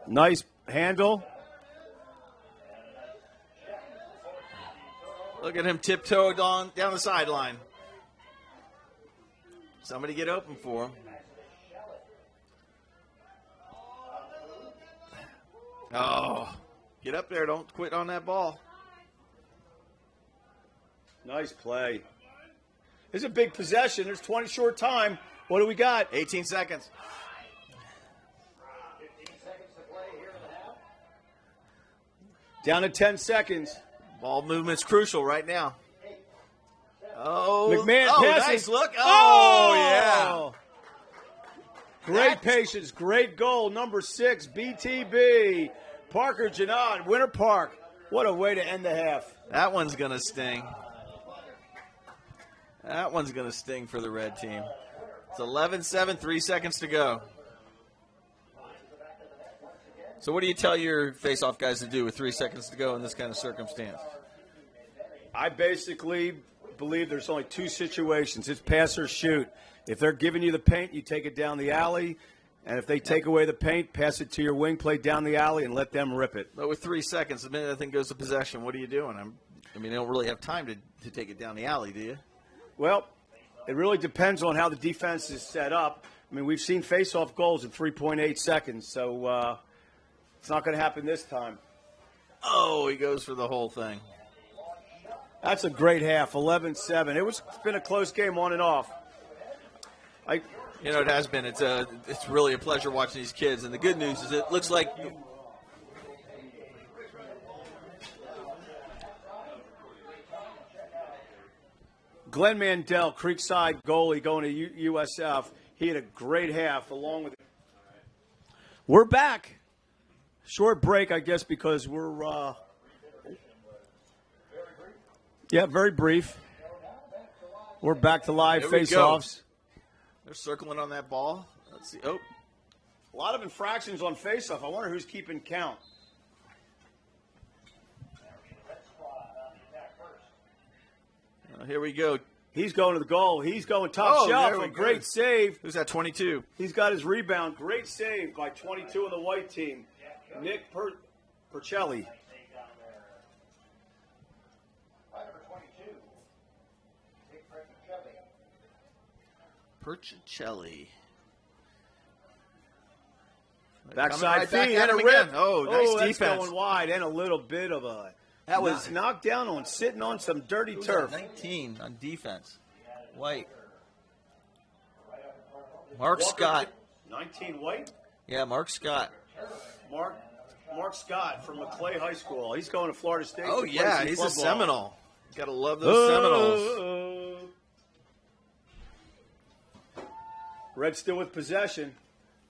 E: Nice handle.
C: Look at him tiptoe down the sideline. Somebody get open for him. Oh, get up there. Don't quit on that ball.
E: Nice play. It's a big possession. There's 20 short time. What do we got?
C: 18 seconds.
D: 15 seconds to play here in the half.
E: Down to 10 seconds.
C: Ball movement's crucial right now. Oh,
E: McMahon
C: oh,
E: passes.
C: nice look.
E: Oh,
C: yeah.
E: Great patience, great goal. Number 6, BTB. Parker Janot, Winter Park. What a way to end the half.
C: That one's going to sting. That one's going to sting for the red team. It's 11-7, 3 seconds to go. So what do you tell your face-off guys to do with 3 seconds to go in this kind of circumstance?
E: I basically believe there's only 2 situations. It's pass or shoot. If they're giving you the paint, you take it down the alley. And if they take away the paint, pass it to your wing, play down the alley, and let them rip it.
C: But with 3 seconds, the minute that thing goes to possession, what are you doing? I mean, they don't really have time to take it down the alley, do you?
E: Well, it really depends on how the defense is set up. I mean, we've seen face-off goals in 3.8 seconds, so it's not going to happen this time.
C: Oh, he goes for the whole thing.
E: That's a great half, 11-7. It's been a close game on and off.
C: You know, it has been. It's really a pleasure watching these kids. And the good news is it looks like
E: Glenn Mandel, Creekside goalie going to USF. He had a great half along with – We're back. Short break, I guess, because we're very brief. We're back to live face-offs.
C: They're circling on that ball. Let's see. Oh.
E: A lot of infractions on face-off. I wonder who's keeping count.
C: Here we go.
E: He's going to the goal. He's going top shelf. A great save.
C: Who's that, 22?
E: He's got his rebound. Great save by 22 on the white team. Nick Percelli.
C: Percelli.
E: Backside feed
C: and a rip. Oh, nice defense.
E: That's going wide and a little bit of a – that was knocked down on sitting on some dirty turf.
C: 19 on defense. White. Mark Scott.
E: 19 White?
C: Yeah, Mark Scott.
E: Mark Scott from McClay High School. He's going to Florida State.
C: Oh, yeah, he's a Seminole. Got to love those Seminoles.
E: Red's still with possession.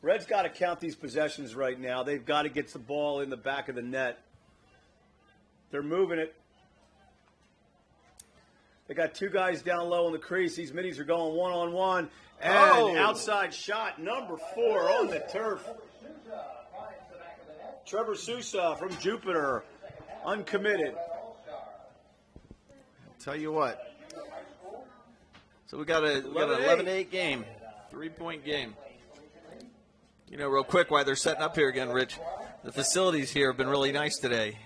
E: Red's got to count these possessions right now. They've got to get the ball in the back of the net. They're moving it. They got 2 guys down low in the crease. These middies are going one-on-one. And outside shot, number 4 on the turf. Trevor Sousa from Jupiter, uncommitted.
C: I'll tell you what. So we got an 11-8 game, 3-point game. You know, real quick, while they're setting up here again, Rich, the facilities here have been really nice today.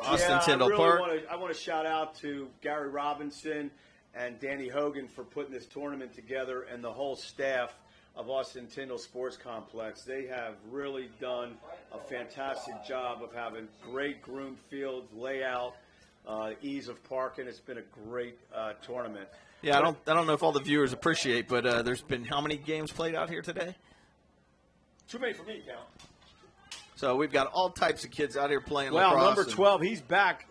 C: Austin Tyndall Park.
E: I want to shout out to Gary Robinson and Danny Hogan for putting this tournament together, and the whole staff of Austin Tyndall Sports Complex. They have really done a fantastic job of having great groomed fields, layout, ease of parking. It's been a great tournament.
C: Yeah, I don't know if all the viewers appreciate, but there's been how many games played out here today?
E: Too many for me to count.
C: So we've got all types of kids out here playing
E: lacrosse. Well,
C: lacrosse.
E: Number 12, he's back.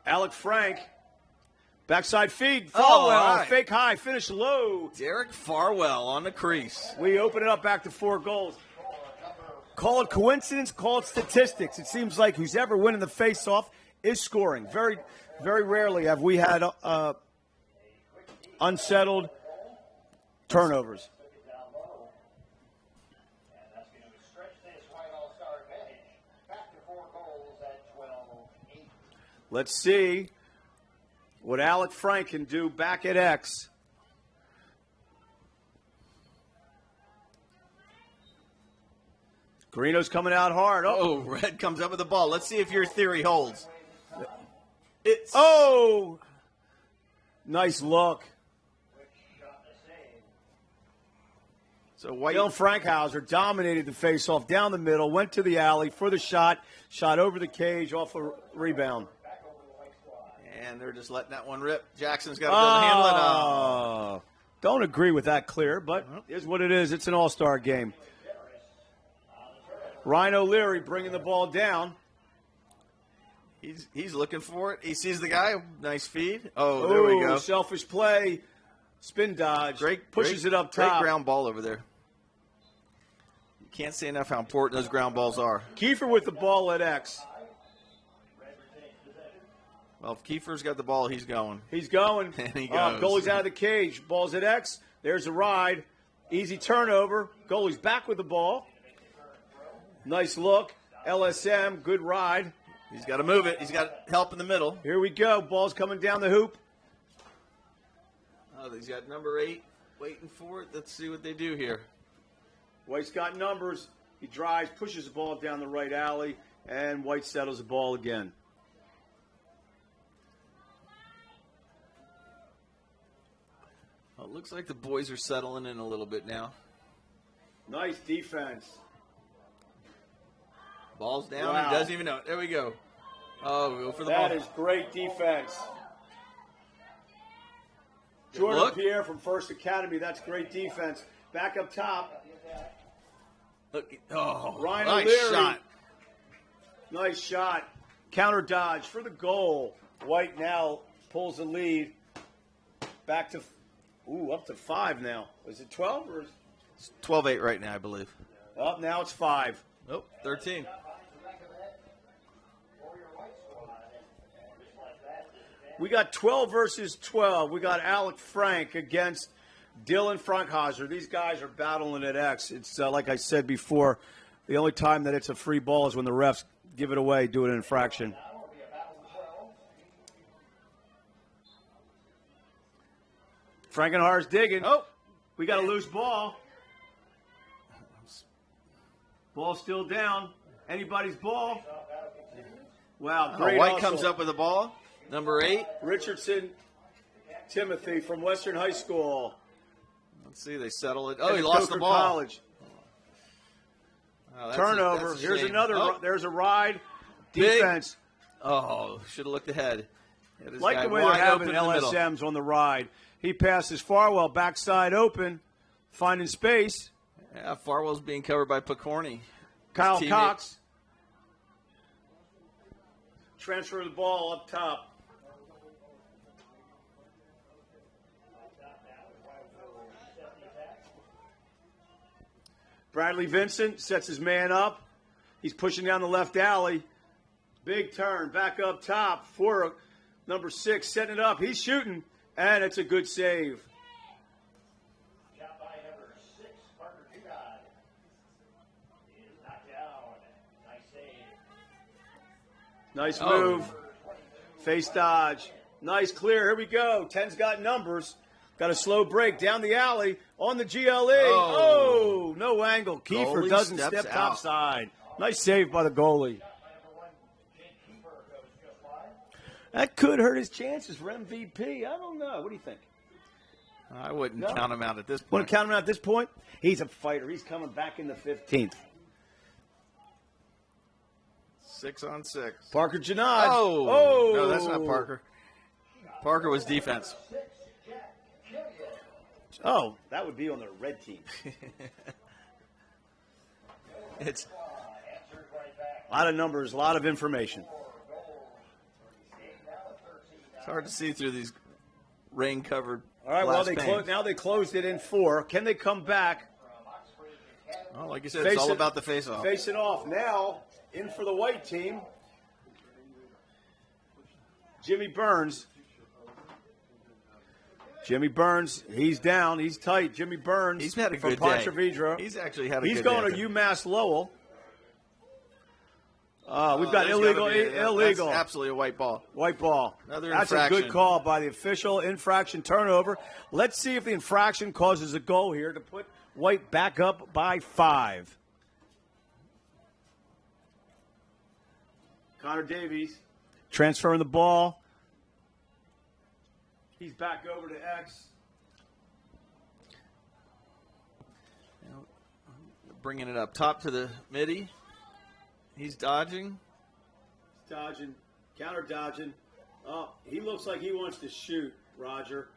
E: Alec Frank. Backside feed. Farwell, right. Fake high, finish low.
C: Derek Farwell on the crease.
E: We open it up back to 4 goals. Call it coincidence, call it statistics. It seems like who's ever winning the face-off is scoring. Very, very rarely have we had unsettled turnovers. Let's see what Alec Frank can do back at X. Garino's coming out hard.
C: Oh, Red comes up with the ball. Let's see if your theory holds. It's
E: nice look.
C: So White.
E: Dylan Frankhauser dominated the faceoff down the middle, went to the alley for the shot over the cage off a rebound.
C: And they're just letting that one rip. Jackson's got to be able to handle it. Oh.
E: Don't agree with that clear, but it's what it is. It's an all-star game. Ryan O'Leary bringing the ball down.
C: He's looking for it. He sees the guy. Nice feed. Oh, there we go.
E: Selfish play. Spin dodge. Pushes it up top.
C: Great ground ball over there. You can't say enough how important those ground balls are.
E: Kiefer with the ball at X.
C: Well, if Kiefer's got the ball, he's going.
E: He's going.
C: And he goes.
E: Goalie's out of the cage. Ball's at X. There's a ride. Easy turnover. Goalie's back with the ball. Nice look. LSM, good ride.
C: He's got to move it. He's got help in the middle.
E: Here we go. Ball's coming down the hoop.
C: Oh, he's got number 8 waiting for it. Let's see what they do here.
E: White's got numbers. He drives, pushes the ball down the right alley, and White settles the ball again.
C: Well, it looks like the boys are settling in a little bit now.
E: Nice defense.
C: Ball's down.
E: Wow.
C: He doesn't even know it. There we go. Oh, we go for the
E: That
C: ball.
E: is great defense. Jordan
C: look.
E: Pierre from First Academy. That's great defense. Back up top.
C: Look. Oh,
E: Ryan
C: nice
E: O'Leary.
C: shot.
E: Nice shot. Counter dodge for the goal. White now pulls the lead. Back to, up to 5 now. Is it 12 or?
C: It's 12-8 right now, I believe.
E: Up now it's 5.
C: Oh, 13.
E: We got 12 versus 12. We got Alec Frank against Dylan Frankhauser. These guys are battling at X. It's like I said before, the only time that it's a free ball is when the refs give it away, do an infraction. Frankenhar's digging.
C: Oh,
E: we got a loose ball. Ball still down. Anybody's ball. Wow, great
C: White
E: hustle.
C: comes up with the ball. Number 8.
E: Richardson Timothy from Western High School.
C: Let's see, they settle it. Oh, he lost the ball.
E: College.
C: Oh, that's
E: Turnover.
C: that's a
E: Here's
C: shame.
E: another.
C: Oh,
E: There's a ride.
C: Big.
E: Defense.
C: Oh, should have looked ahead.
E: Like the way they're having LSMs on the ride. He passes Farwell backside open, finding space.
C: Yeah, Farwell's being covered by Picorni.
E: Kyle Cox. Transfer the ball up top. Bradley Vincent sets his man up. He's pushing down the left alley. Big turn, back up top for number 6, setting it up. He's shooting, and it's a good save.
D: Shot by number 6, Parker Jugod. He is knocked down. Nice save.
E: Nice move. Face dodge. Nice clear. Here we go. 10's got numbers. Got a slow break down the alley on the GLE. Oh, no angle. Kiefer
C: Goalie
E: doesn't
C: steps
E: step
C: out.
E: topside. Nice save by the goalie. That could hurt his chances for MVP. I don't know. What do you think?
C: I wouldn't count him out at this point.
E: Want to count him out at this point? He's a fighter. He's coming back in the 15th.
C: 6 on 6.
E: Parker Janad.
C: Oh, no, that's not Parker. Parker was defense.
E: Oh, that would be on the red team.
C: It's
E: A lot of numbers, a lot of information.
C: hard to see through these rain-covered
E: All right, well,
C: glass
E: now they closed it in 4. Can they come back?
C: Oh, like you said, it's all about the face-off.
E: Face it off. Now, in for the white team, Jimmy Burns. Jimmy Burns, he's down. He's tight. Jimmy Burns
C: He's had a
E: from
C: good
E: Ponte
C: day.
E: Vedra.
C: He's actually had a
E: He's
C: good
E: going
C: day.
E: to UMass Lowell. We've got
C: There's
E: illegal.
C: gotta be
E: Illegal.
C: That's absolutely a white ball.
E: White ball.
C: Another
E: That's
C: infraction.
E: a good call by the official. Infraction turnover. Let's see if the infraction causes a goal here to put White back up by 5. Connor Davies transferring the ball. He's back over to X.
C: Bringing it up top to the midi. He's dodging.
E: He's dodging. Counter dodging. Oh, he looks like he wants to shoot, Roger.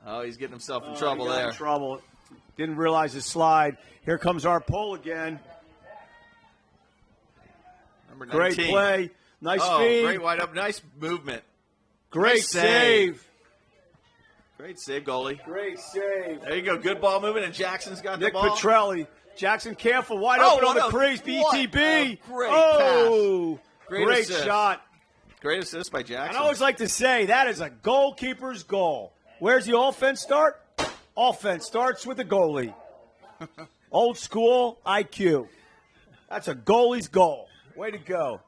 C: Oh, he's getting himself in trouble there.
E: In trouble. Didn't realize his slide. Here comes our pole again.
C: Number 19.
E: Great play. Nice feed.
C: Great wide up. Nice movement.
E: Great
C: Nice
E: save.
C: Great save, goalie.
E: Great save.
C: There you go. Good ball movement, and Jackson's got
E: Nick
C: the ball.
E: Petrelli. Jackson careful. Wide open on the crease. BTB.
C: Great
E: pass.
C: Great
E: Great
C: assist.
E: shot.
C: Great assist by Jackson.
E: And I always like to say that is a goalkeeper's goal. Where's the offense start? Offense starts with the goalie. Old school IQ. That's a goalie's goal. Way to go.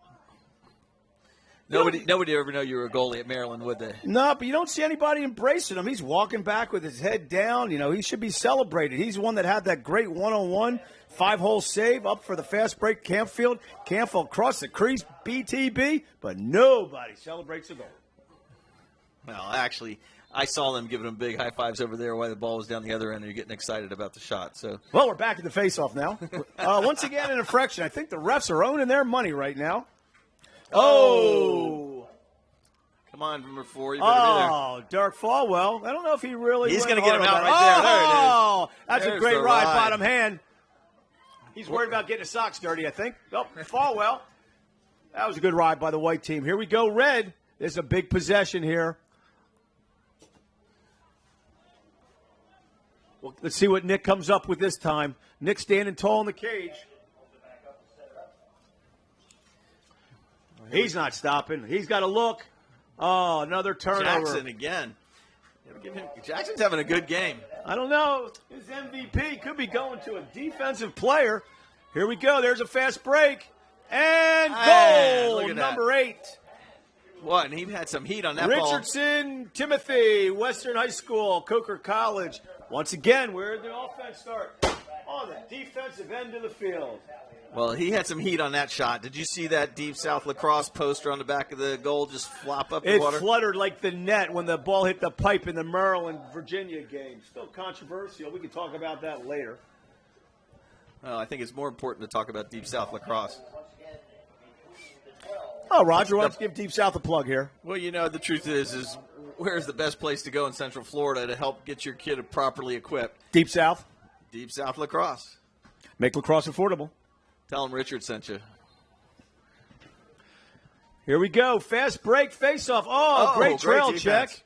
C: Nobody ever know you were a goalie at Maryland, would they?
E: No, but you don't see anybody embracing him. He's walking back with his head down. You know, he should be celebrated. He's the one that had that great one-on-one 5-hole save up for the fast break. Campfield across the crease, BTB, but nobody celebrates a goal.
C: Well, actually, I saw them giving him big high fives over there while the ball was down the other end, and you're getting excited about the shot. So,
E: well, we're back at the face-off now. Once again, an infraction. I think the refs are owning their money right now. Oh!
C: Come on, number 4. You better be there.
E: Oh, Dirk Falwell. I don't know if he really.
C: He's
E: going to
C: get him out right there. There it is.
E: Oh, that's
C: There's
E: a great
C: the
E: ride,
C: ride.
E: bottom hand. He's worried about getting his socks dirty, I think. Oh, Falwell. That was a good ride by the white team. Here we go, red. There's a big possession here. Well, let's see what Nick comes up with this time. Nick standing tall in the cage. He's not stopping. He's got to look. Oh, another turnover.
C: Jackson again. Jackson's having a good game.
E: I don't know. His MVP could be going to a defensive player. Here we go. There's a fast break. And goal,
C: look at
E: number
C: that.
E: 8.
C: What? And he had some heat on that ball.
E: Richardson Timothy, Western High School, Coker College. Once again, where did the offense start? On the defensive end of the field.
C: Well, he had some heat on that shot. Did you see that Deep South Lacrosse poster on the back of the goal just flop up the water?
E: It fluttered like the net when the ball hit the pipe in the Maryland-Virginia game. Still controversial. We can talk about that later.
C: Well, I think it's more important to talk about Deep South Lacrosse.
E: Oh, Roger, why don't you give Deep South a plug here?
C: Well, you know, the truth is where's the best place to go in Central Florida to help get your kid properly equipped?
E: Deep South.
C: Deep South Lacrosse.
E: Make lacrosse affordable.
C: Tell him Richard sent you.
E: Here we go. Fast break, face-off. Oh, great trail
C: defense.
E: check.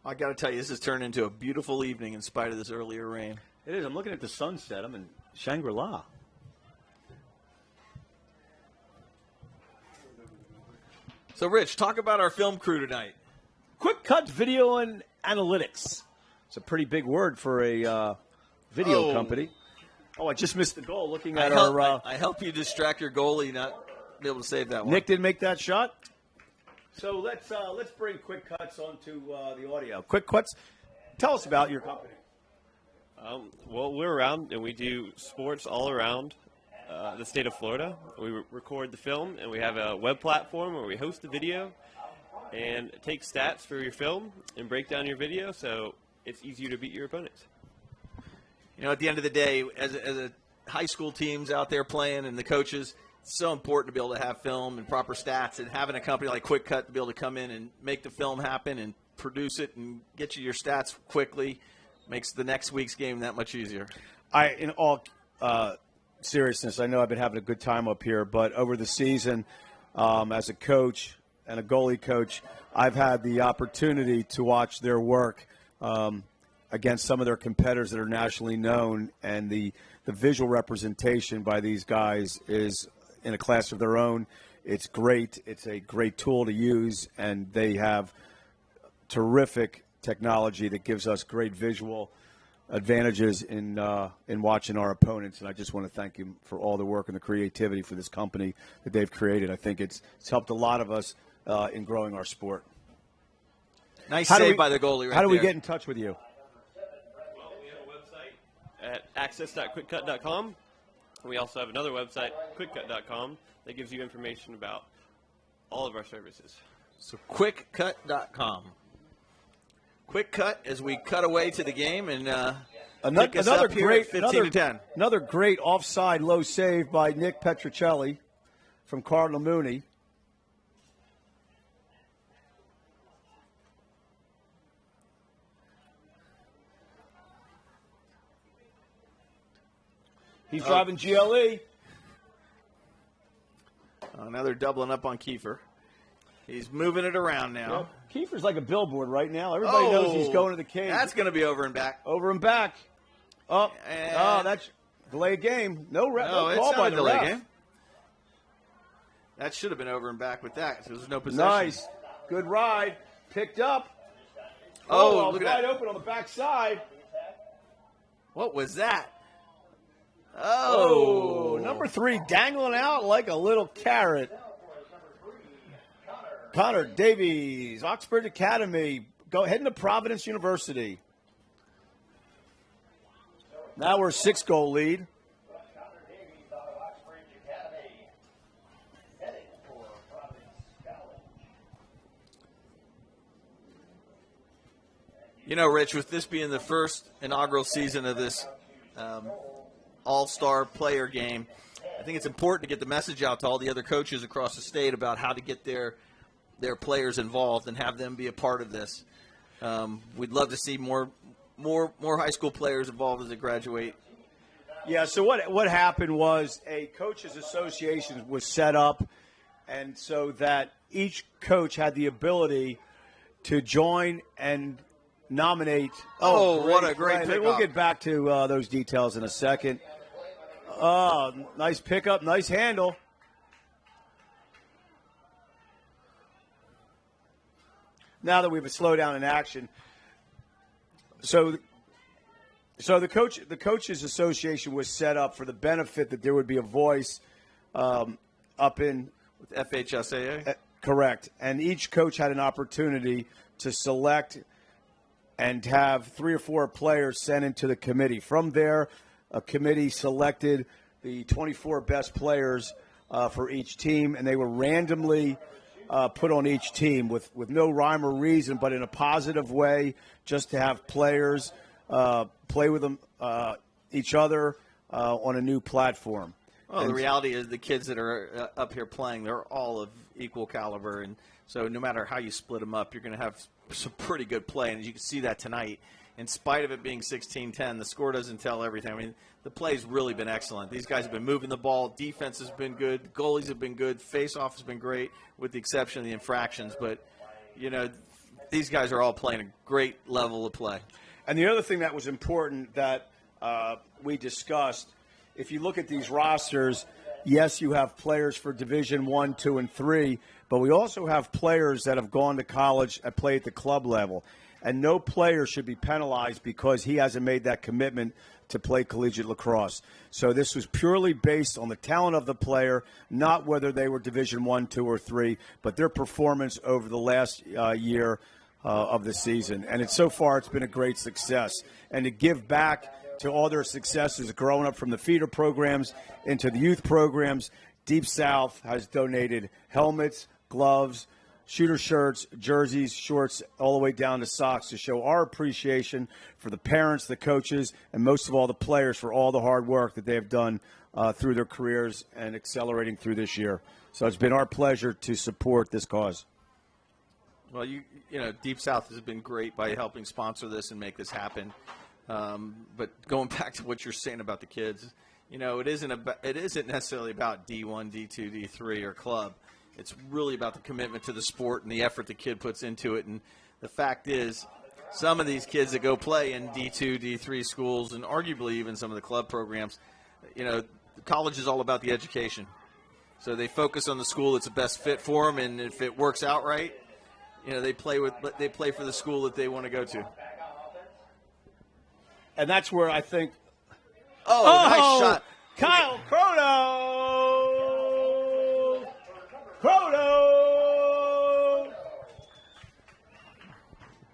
C: I got to tell you, this has turned into a beautiful evening in spite of this earlier rain.
E: It is. I'm looking at the sunset. I'm in Shangri-La.
C: So, Rich, talk about our film crew tonight.
E: Quick Cut Video and Analytics. It's a pretty big word for a video company. Oh, I just missed the goal looking at
C: I help you distract your goalie, not be able to save that one.
E: Nick didn't make that shot. So let's bring Quick Cuts onto the audio. Quick Cuts, tell us about your company.
F: Well, we're around, and we do sports all around the state of Florida. We record the film, and we have a web platform where we host the video and take stats for your film and break down your video so it's easier to beat your opponents.
C: You know, at the end of the day, as a high school teams out there playing and the coaches, it's so important to be able to have film and proper stats, and having a company like Quick Cut to be able to come in and make the film happen and produce it and get you your stats quickly makes the next week's game that much easier.
E: In all seriousness, I know I've been having a good time up here, but over the season, as a coach and a goalie coach, I've had the opportunity to watch their work against some of their competitors that are nationally known, and the visual representation by these guys is in a class of their own. It's great. It's a great tool to use, and they have terrific technology that gives us great visual advantages in watching our opponents. And I just want to thank you for all the work and the creativity for this company that they've created. I think it's helped a lot of us in growing our sport.
C: Nice save by the goalie right there.
E: How do we get in touch with you?
F: Well, we have a website at access.quickcut.com. We also have another website, quickcut.com, that gives you information about all of our services.
C: So quickcut.com. Quick cut as we cut away to the game and
E: another great
C: 15-10.
E: Another great offside low save by Nick Petrocelli from Cardinal Mooney. He's driving GLE.
C: Another doubling up on Kiefer. He's moving it around now.
E: Yep. Kiefer's like a billboard right now. Everybody knows he's going to the cage.
C: That's going to be over and back.
E: Over and back. Oh, that's delayed game. No call by the
C: delay
E: ref.
C: game. That should have been over and back with that. There's no possession.
E: Nice. Good ride. Picked up.
C: Look at
E: wide
C: that.
E: open on the backside.
C: What was that?
E: Oh, number 3 dangling out like a little carrot. Connor Davies, Oxford Academy, heading to Providence University. Now we're a 6-goal lead.
C: You know, Rich, with this being the first inaugural season of this All-Star player game, I think it's important to get the message out to all the other coaches across the state about how to get their players involved and have them be a part of this. We'd love to see more high school players involved as they graduate.
E: Yeah, so what happened was a coaches association was set up, and so that each coach had the ability to join and nominate.
C: What a great pickup.
E: We'll get back to those details in a second. Nice pickup, nice handle. Now that we have a slowdown in action, so the coaches association was set up for the benefit that there would be a voice up in
C: with FHSAA.
E: Correct, and each coach had an opportunity to select and have 3 or 4 players sent into the committee. From there, a committee selected the 24 best players for each team, and they were randomly put on each team with no rhyme or reason, but in a positive way, just to have players play with them, each other on a new platform.
C: Well, the reality is the kids that are up here playing, they're all of equal caliber, and so no matter how you split them up, you're going to have some pretty good play, and you can see that tonight. In spite of it being 16-10, the score doesn't tell everything. I mean, the play's really been excellent. These guys have been moving the ball. Defense has been good. Goalies have been good. Face-off has been great, with the exception of the infractions. But, you know, these guys are all playing a great level of play.
E: And the other thing that was important that we discussed, if you look at these rosters, yes, you have players for Division I, II, and III, but we also have players that have gone to college and play at the club level. And no player should be penalized because he hasn't made that commitment to play collegiate lacrosse. So this was purely based on the talent of the player, not whether they were Division I, II, or III, but their performance over the last year of the season. And so far it's been a great success. And to give back to all their successes growing up from the feeder programs into the youth programs, Deep South has donated helmets, gloves, shooter shirts, jerseys, shorts, all the way down to socks to show our appreciation for the parents, the coaches, and most of all the players for all the hard work that they have done through their careers and accelerating through this year. So it's been our pleasure to support this cause.
C: Well, you know, Deep South has been great by helping sponsor this and make this happen. But going back to what you're saying about the kids, you know, it isn't necessarily about D1, D2, D3, or club. It's really about the commitment to the sport and the effort the kid puts into it. And the fact is, some of these kids that go play in D2, D3 schools, and arguably even some of the club programs, you know, college is all about the education. So they focus on the school that's the best fit for them, and if it works out right, you know, they play for the school that they want to go to.
E: And that's where I think.
C: Nice shot.
E: Kyle Croto!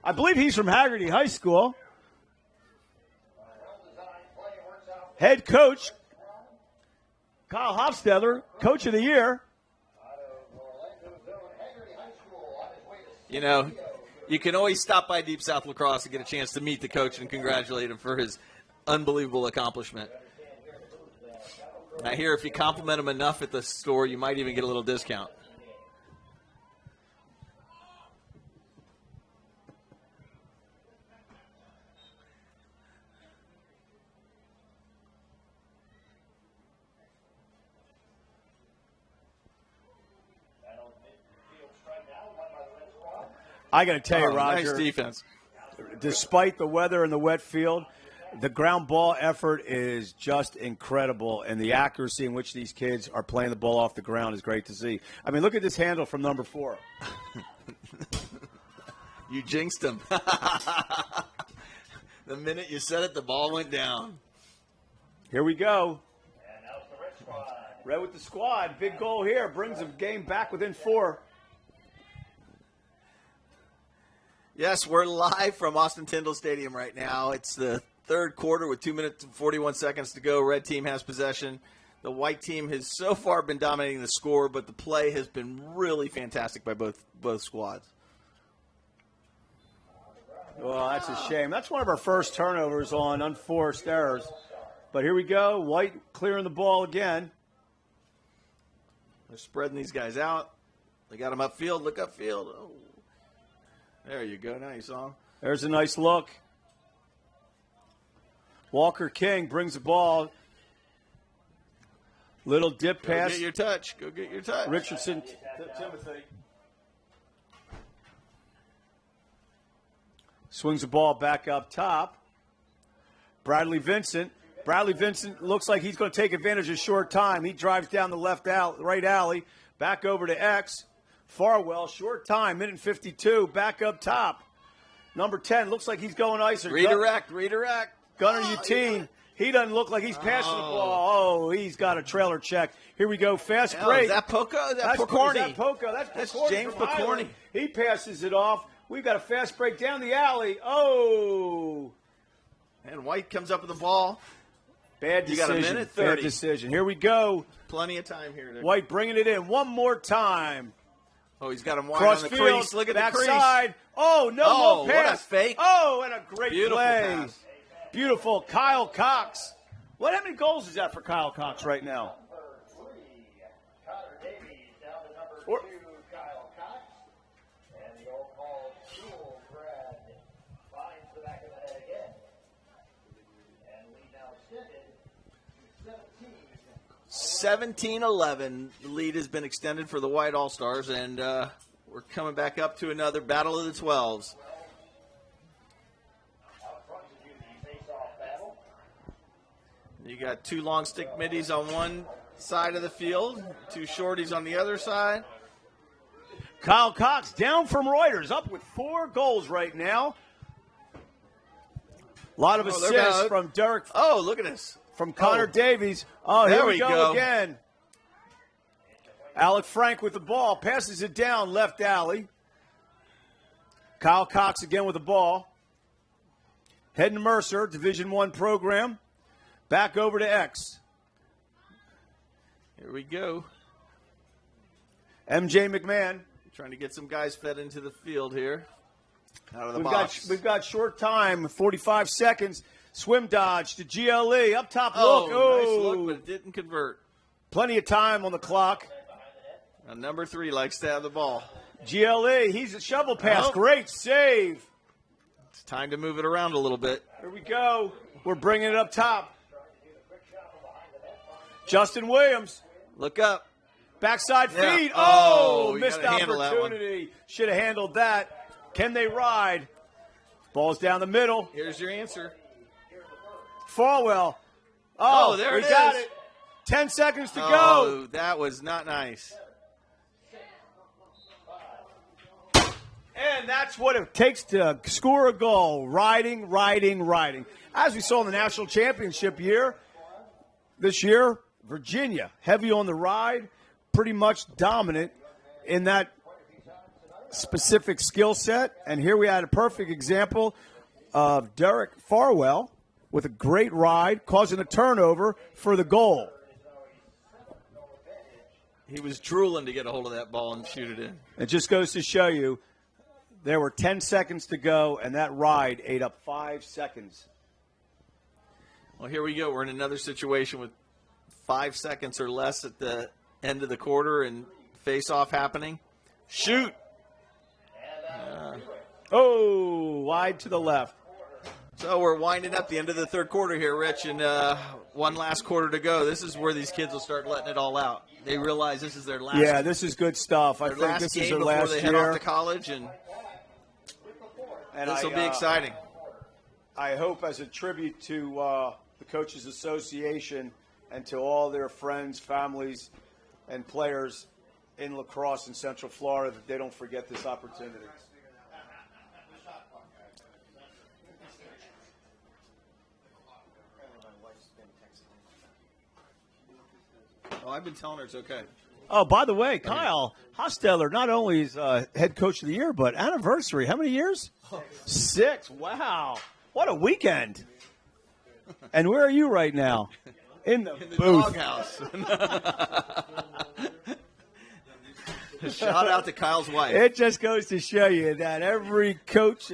E: I believe he's from Haggerty High School. head coach Kyle Hofstadter, Coach of the Year.
C: You know, you can always stop by Deep South Lacrosse and get a chance to meet the coach and congratulate him for his unbelievable accomplishment. I hear if you compliment him enough at the store, you might even get a little discount.
E: I got to tell you, Roger.
C: Nice defense.
E: Despite the weather and the wet field, the ground ball effort is just incredible, and the accuracy in which these kids are playing the ball off the ground is great to see. I mean, look at this handle from number 4.
C: You jinxed him. The minute you said it, the ball went down.
E: Here we go. Red with the squad. Big goal here. Brings the game back within 4.
C: Yes, we're live from Austin Tyndall Stadium right now. It's the third quarter with 2 minutes and 41 seconds to go. Red team has possession. The white team has so far been dominating the score, but the play has been really fantastic by both squads.
E: Well, that's a shame. That's one of our first turnovers on unforced errors. But here we go. White clearing the ball again.
C: They're spreading these guys out. They got them upfield. Look upfield. Oh. There you go. Now you saw him.
E: There's a nice look. Walker King brings the ball. Little dip pass.
C: Go get your touch. Go get your touch.
E: Richardson, Timothy. Swings the ball back up top. Bradley Vincent. Bradley Vincent looks like he's going to take advantage of short time. He drives down the right alley. Back over to X. Farwell, short time, minute 52, back up top. Number 10, looks like he's going ice.
C: Redirect.
E: Gunnar Utine, he doesn't look like he's passing the ball. Oh, he's got a trailer check. Here we go, fast break.
C: Is that Poco?
E: That's Poco. That's
C: James Picorni.
E: He passes it off. We've got a fast break down the alley. Oh.
C: And White comes up with the ball.
E: Bad decision.
C: You got a minute 30.
E: Bad decision. Here we go.
C: Plenty of time here.
E: White bringing it in one more time.
C: Oh, he's got him wide on the crease. Look at the crease.
E: Backside. Oh, no pass.
C: What a fake.
E: Oh, and a great
C: Beautiful
E: play.
C: Pass.
E: Beautiful. Kyle Cox. How many goals is that for Kyle Cox right now?
D: Number 3, Connor Davies, down to number 2, Kyle Cox. And the old call, Jewel Brad finds the back of the head again. And lead now extended to 17.
C: 17-11. The lead has been extended for the White All-Stars, and we're coming back up to another battle of the 12s. You got 2 long stick middies on one side of the field, 2 shorties on the other side.
E: Kyle Cox down from Reuters, up with 4 goals right now. A lot of assists from Derek.
C: Oh, look at this.
E: From Connor Davies. Oh,
C: there
E: here we go again. Alec Frank with the ball. Passes it down left alley. Kyle Cox again with the ball. Heading to Mercer, Division I program. Back over to X.
C: Here we go.
E: MJ McMahon.
C: Trying to get some guys fed into the field here. Out of the box.
E: We've got short time, 45 seconds. Swim dodge to GLE. Up top look.
C: Oh, nice look, but it didn't convert.
E: Plenty of time on the clock.
C: Now, number 3 likes to have the ball.
E: GLE, he's a shovel pass. Oh. Great save.
C: It's time to move it around a little bit.
E: Here we go. We're bringing it up top. Justin Williams.
C: Look up.
E: Backside feed.
C: Yeah.
E: Oh, missed opportunity. Should have handled that. Can they ride? Ball's down the middle.
C: Here's your answer.
E: Farwell.
C: Oh, there it is.
E: Got it. 10 seconds to go.
C: Oh, that was not nice.
E: And that's what it takes to score a goal. Riding. As we saw in the national championship year, this year, Virginia, heavy on the ride, pretty much dominant in that specific skill set. And here we had a perfect example of Derek Farwell with a great ride, causing a turnover for the goal.
C: He was drooling to get a hold of that ball and shoot it in.
E: It just goes to show you there were 10 seconds to go, and that ride ate up 5 seconds.
C: Well, here we go. We're in another situation with 5 seconds or less at the end of the quarter and face-off happening. Shoot!
E: Wide to the left.
C: So we're winding up the end of the third quarter here, Rich, and one last quarter to go. This is where these kids will start letting it all out. They realize this is their last.
E: Yeah, this is good stuff. I think this is their last
C: before they
E: year.
C: head off to college, and this will be exciting.
E: I hope, as a tribute to the Coaches Association and to all their friends, families, and players in lacrosse in Central Florida, that they don't forget this opportunity.
C: Oh, I've been telling her it's okay.
E: Oh, by the way, Kyle Hosteller not only is head coach of the year, but anniversary. How many years? 6. Wow. What a weekend. And where are you right now? In the booth.
C: Doghouse. Shout out to Kyle's wife.
E: It just goes to show you that every coach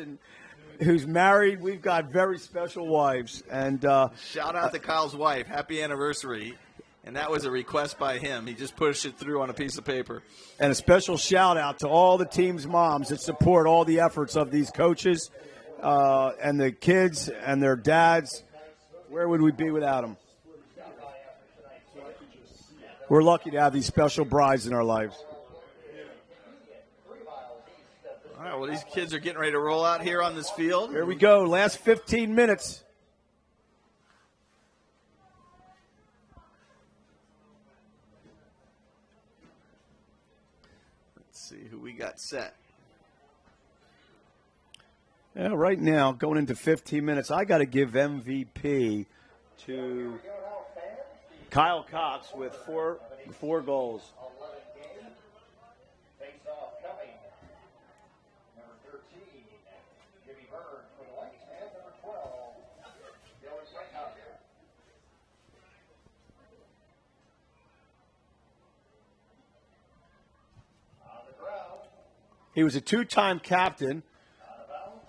E: who's married, we've got very special wives. And
C: shout out to Kyle's wife. Happy anniversary. And that was a request by him. He just pushed it through on a piece of paper.
E: And a special shout-out to all the team's moms that support all the efforts of these coaches and the kids and their dads. Where would we be without them? We're lucky to have these special brides in our lives.
C: All right, well, these kids are getting ready to roll out here on this field.
E: Here we go. Last 15 minutes.
C: See who we got set.
E: Yeah, right now, going into 15 minutes, I got to give MVP to Kyle Cox with four goals. He was a 2-time captain.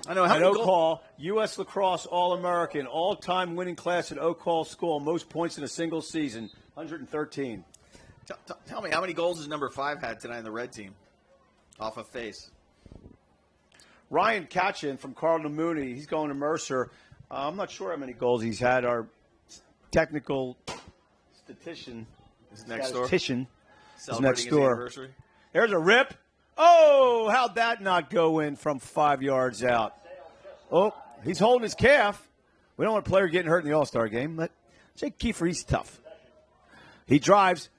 C: I know.
E: At Oak Hall, U.S. Lacrosse All-American, all-time winning class at Oak Hall School, most points in a single season, 113.
C: Tell me, how many goals has number 5 had tonight in the red team off of face?
E: Ryan Katchin from Cardinal Mooney, he's going to Mercer. I'm not sure how many goals he's had. Our technical statistician
C: is next door.
E: There's a rip. Oh, how'd that not go in from 5 yards out? Oh, he's holding his calf. We don't want a player getting hurt in the All-Star game. But Jake Kiefer, he's tough. He drives.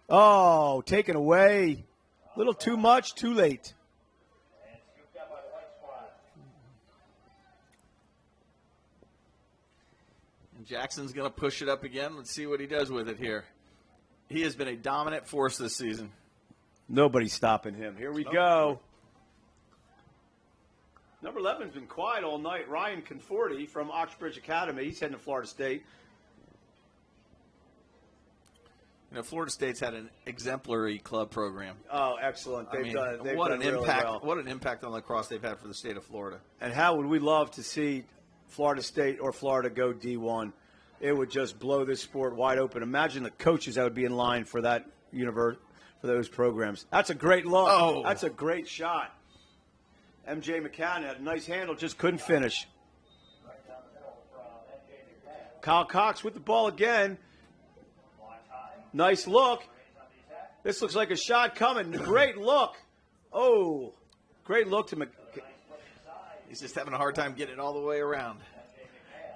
E: Oh, taken away. A little too much, too late.
C: And Jackson's going to push it up again. Let's see what he does with it here. He has been a dominant force this season.
E: Nobody's stopping him. Here we go. Number 11's been quiet all night. Ryan Conforti from Oxbridge Academy. He's heading to Florida State.
C: You know, Florida State's had an exemplary club program.
E: Oh, excellent. They've done
C: what an
E: really
C: impact!
E: well.
C: What an impact on lacrosse they've had for the state of Florida.
E: And how would we love to see Florida State or Florida go D1? It would just blow this sport wide open. Imagine the coaches that would be in line for that for those programs. That's a great look.
C: Oh.
E: That's a great shot. MJ McCann had a nice handle, just couldn't finish. Kyle Cox with the ball again. Nice look. This looks like a shot coming. Great look. Oh, great look to McCann.
C: He's just having a hard time getting it all the way around.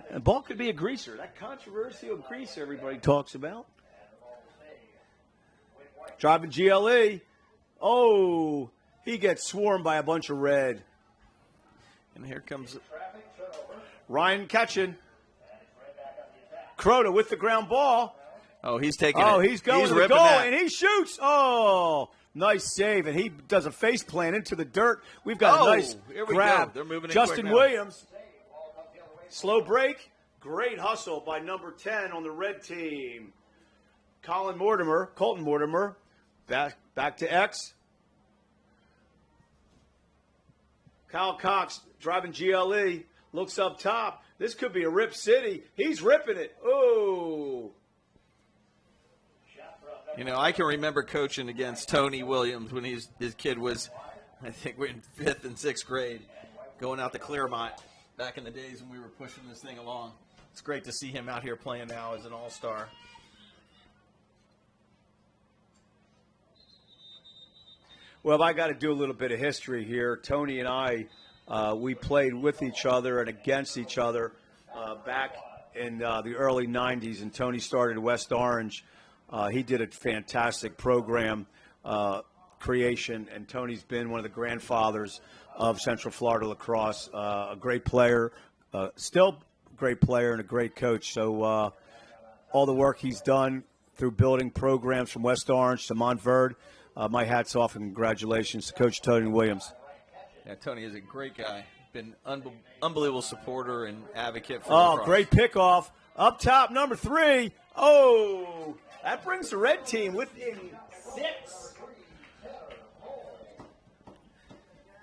E: And the ball could be a greaser. That controversial greaser everybody talks about. Driving GLE. Oh, he gets swarmed by a bunch of red.
C: And here comes
E: Ryan Ketchin. Crota with the ground ball.
C: Oh, he's taking it.
E: Oh, he's going to the goal,
C: that.
E: and he shoots. Oh, nice save. And he does a face plant into the dirt. We've got a nice
C: here we
E: grab.
C: Go. They're moving in
E: Justin
C: quick now.
E: Williams. Slow break. Great hustle by number 10 on the red team. Colton Mortimer, back to X. Kyle Cox driving GLE, looks up top. This could be a rip city. He's ripping it. Oh.
C: You know, I can remember coaching against Tony Williams when his kid was, I think, we're in 5th and 6th grade, going out to Claremont back in the days when we were pushing this thing along. It's great to see him out here playing now as an all-star.
E: Well, I got to do a little bit of history here. Tony and I, we played with each other and against each other back in the early 90s, and Tony started West Orange. He did a fantastic program creation, and Tony's been one of the grandfathers of Central Florida lacrosse. A great player, still a great player and a great coach. So all the work he's done through building programs from West Orange to Montverde, my hat's off and congratulations to Coach Tony Williams.
C: Yeah, Tony is a great guy. Been unbelievable supporter and advocate for
E: lacrosse. Great pickoff. Up top, number 3. Oh, that brings the red team within 6.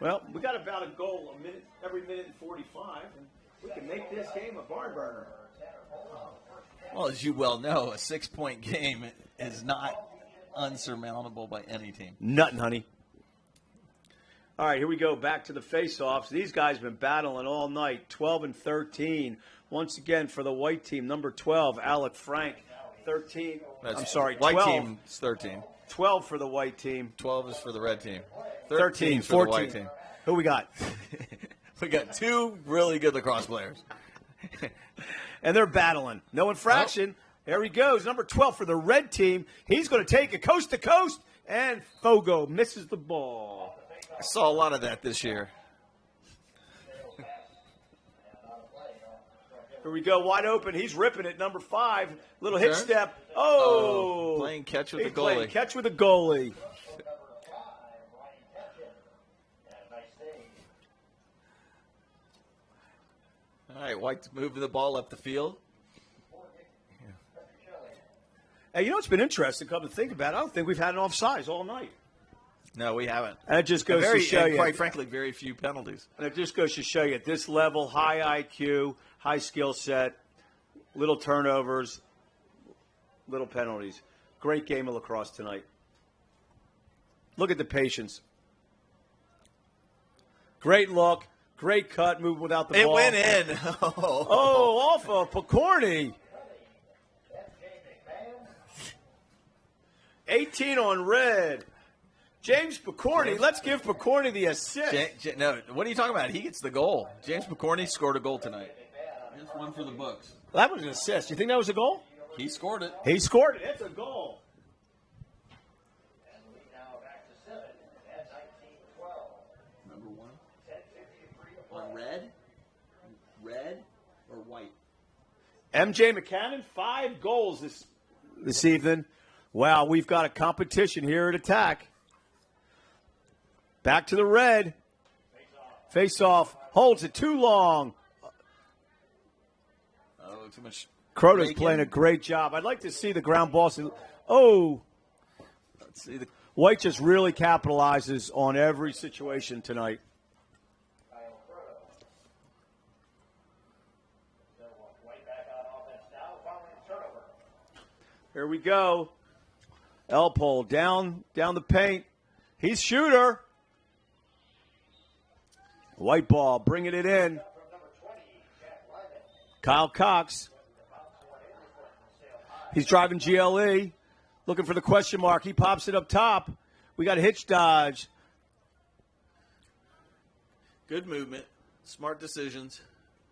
E: Well, we got about a goal every minute and 45, and we can make this game a barn burner.
C: Well, as you well know, a 6-point game is not unsurmountable by any team.
E: Nothing, honey. All right, here we go. Back to the face-offs. These guys have been battling all night, 12 and 13. Once again, for the white team, number 12, Alec Frank. 13. I'm sorry, 12.
C: White team is 13.
E: 12 for the white team.
C: 12 is for the red team.
E: 13
C: for 14. The white team.
E: Who we got?
C: We got 2 really good lacrosse players.
E: And they're battling. No infraction. Oh. There he goes. Number 12 for the red team. He's going to take it coast to coast. And Fogo misses the ball.
C: I saw a lot of that this year.
E: Here we go, wide open. He's ripping it, number 5. Little hitch step. Oh.
C: Playing catch with the goalie.
E: Playing catch with the goalie.
C: All right, White's moving the ball up the field.
E: Hey, you know what's been interesting, come to think about it? I don't think we've had an offsides all night.
C: No, we haven't.
E: And it just goes to show you.
C: Quite frankly, very few penalties.
E: And it just goes to show you at this level, high IQ, high skill set, little turnovers, little penalties. Great game of lacrosse tonight. Look at the patience. Great look. Great cut, move without the ball.
C: It went in.
E: Oh, off of Picorni. 18 on red. James Picorni. Let's give Picorni the assist.
C: No, what are you talking about? He gets the goal. James Picorni scored a goal tonight. That's one for the books.
E: Well, that was an assist. You think that was a goal?
C: He scored it.
E: He scored it. It's a goal.
C: Number 1. On red or white?
E: MJ McCannon, 5 goals this evening. Wow, we've got a competition here at attack. Back to the red. Face off. Holds it too long.
C: Oh, too much.
E: Crota's playing a great job. I'd like to see the ground balls. Oh.
C: Let's see.
E: White just really capitalizes on every situation tonight. Here we go. Elpole down the paint. He's shooter. White ball, bringing it in. Kyle Cox. He's driving GLE. Looking for the question mark. He pops it up top. We got a hitch dodge.
C: Good movement. Smart decisions.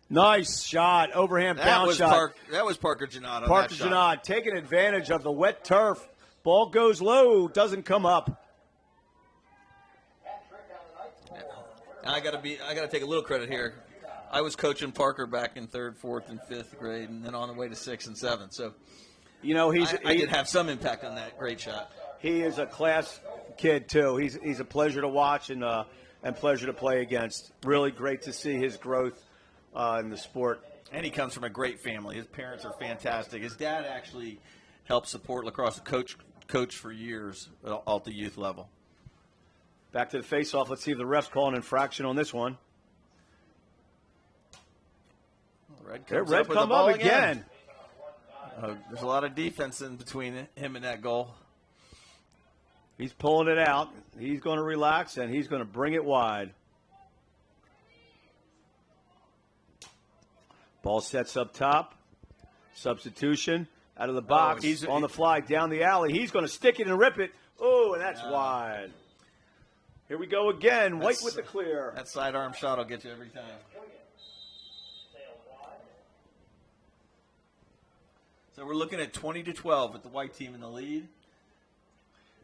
E: Nice shot. Overhand bounce shot.
C: That was Parker Janot.
E: Parker Janot taking advantage of the wet turf. Ball goes low. Doesn't come up.
C: I got to take a little credit here. I was coaching Parker back in 3rd, 4th, and 5th grade, and then on the way to 6th and 7th. So,
E: you know,
C: I did have some impact on that great shot.
E: He is a class kid too. He's a pleasure to watch and pleasure to play against. Really great to see his growth in the sport.
C: And he comes from a great family. His parents are fantastic. His dad actually helped support lacrosse, coach for years all at the youth level.
E: Back to the face-off. Let's see if the ref's calling infraction on this one.
C: Red
E: come up again.
C: There's a lot of defense in between him and that goal.
E: He's pulling it out. He's going to relax, and he's going to bring it wide. Ball sets up top. Substitution. Out of the box. He's on the fly down the alley. He's going to stick it and rip it. Oh, and that's wide. Here we go again. White with the clear.
C: That sidearm shot will get you every time. So we're looking at 20-12 with the white team in the lead.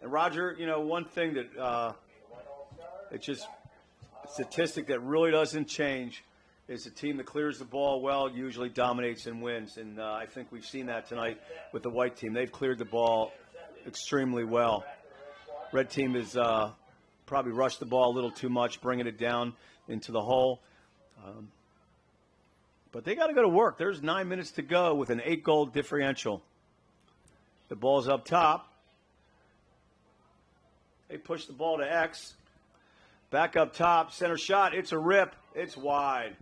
E: And Roger, you know, one thing that it's just a statistic that really doesn't change is a team that clears the ball well usually dominates and wins. And I think we've seen that tonight with the white team. They've cleared the ball extremely well. Red team has probably rushed the ball a little too much, bringing it down into the hole. But they got to go to work. There's 9 minutes to go with an 8-goal differential. The ball's up top. They push the ball to X. Back up top. Center shot. It's a rip. It's wide.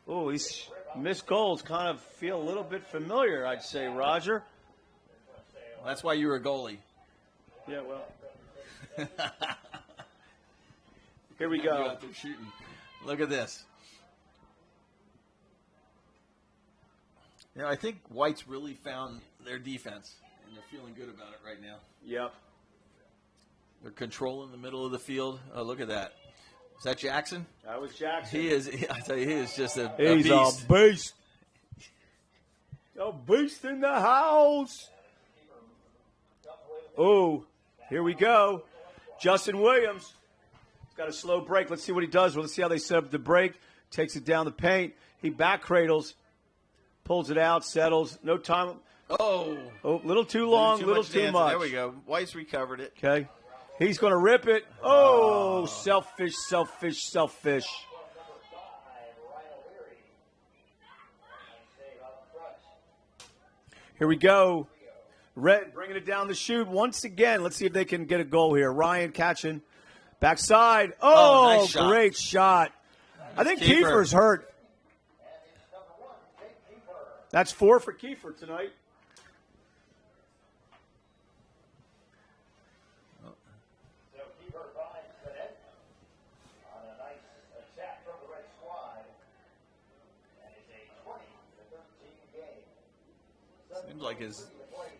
E: Oh, these missed goals kind of feel a little bit familiar, I'd say, Roger.
C: Well, that's why you were a goalie.
E: Yeah, well. Here we go.
C: Out there shooting. Look at this. You know, I think White's really found their defense, and they're feeling good about it right now.
E: Yep.
C: They're controlling the middle of the field. Oh, look at that. Is that Jackson?
E: That was Jackson.
C: I tell you, he is just a
E: He's
C: beast.
E: a beast. A beast in the house. Oh, here we go. Justin Williams. He's got a slow break. Let's see what he does. Let's see how they set up the break. Takes it down the paint. He back cradles. Pulls it out. Settles. No time.
C: Oh,
E: little too long. Little too much.
C: There we go. White's recovered it.
E: Okay. He's going to rip it. Oh, selfish, selfish, selfish. Here we go. Red bringing it down the chute once again. Let's see if they can get a goal here. Ryan catching. Backside. Oh,
C: nice shot.
E: Great shot. I think
C: Keeper.
E: Kiefer's hurt. That's 4 for Kiefer tonight.
C: Seems like his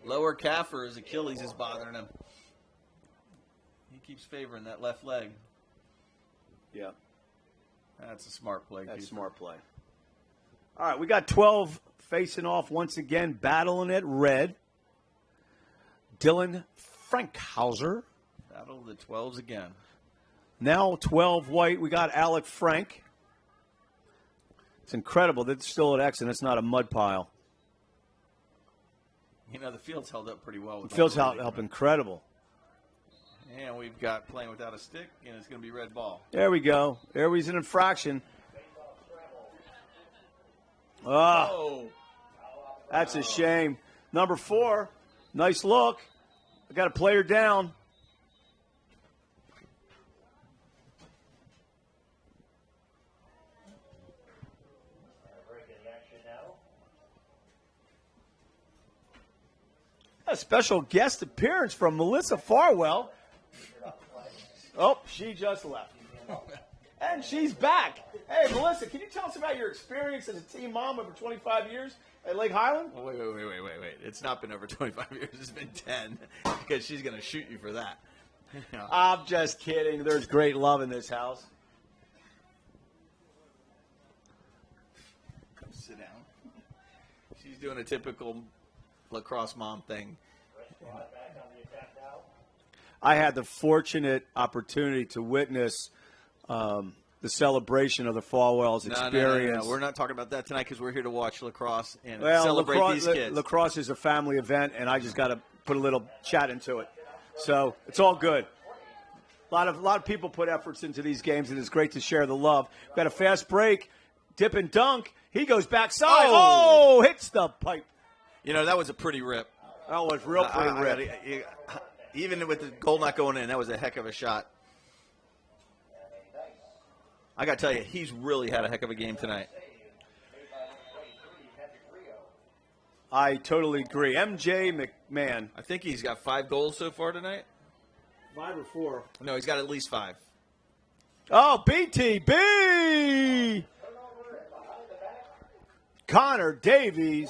C: lower calf or his Achilles is bothering him. He keeps favoring that left leg.
E: Yeah.
C: That's a smart play.
E: That's
C: Keeper.
E: smart play. All right, we got 12 facing off once again, battling at red. Dylan Frankhauser.
C: Battle of the 12s again.
E: Now 12 white. We got Alec Frank. It's incredible that it's still at X and it's not a mud pile.
C: You know, the field's held up pretty well.
E: The field's held up incredible.
C: And we've got playing without a stick, and it's going to be red ball.
E: There we go. There was an infraction. Oh, that's a shame. Number 4, nice look. I got a player down. A special guest appearance from Melissa Farwell. Oh, she just left. And she's back. Hey, Melissa, can you tell us about your experience as a team mom over 25 years at Lake Highland?
C: Oh, wait. It's not been over 25 years. It's been 10 because she's going to shoot you for that.
E: I'm just kidding. There's great love in this house.
C: Come sit down. She's doing a typical lacrosse mom thing.
E: I had the fortunate opportunity to witness the celebration of the Falwell's experience.
C: No. We're not talking about that tonight because we're here to watch lacrosse and celebrate these kids.
E: Lacrosse is a family event, and I just got to put a little chat into it. So it's all good. A lot of people put efforts into these games, and it's great to share the love. We've got a fast break. Dip and dunk. He goes backside. Oh, hits the pipe.
C: You know, that was a pretty rip.
E: That was real pretty rip.
C: Even with the goal not going in, that was a heck of a shot. I got to tell you, he's really had a heck of a game tonight.
E: I totally agree. MJ McMahon.
C: I think he's got 5 goals so far tonight.
E: 5 or 4?
C: No, he's got at least 5.
E: Oh, BTB! Connor Davies.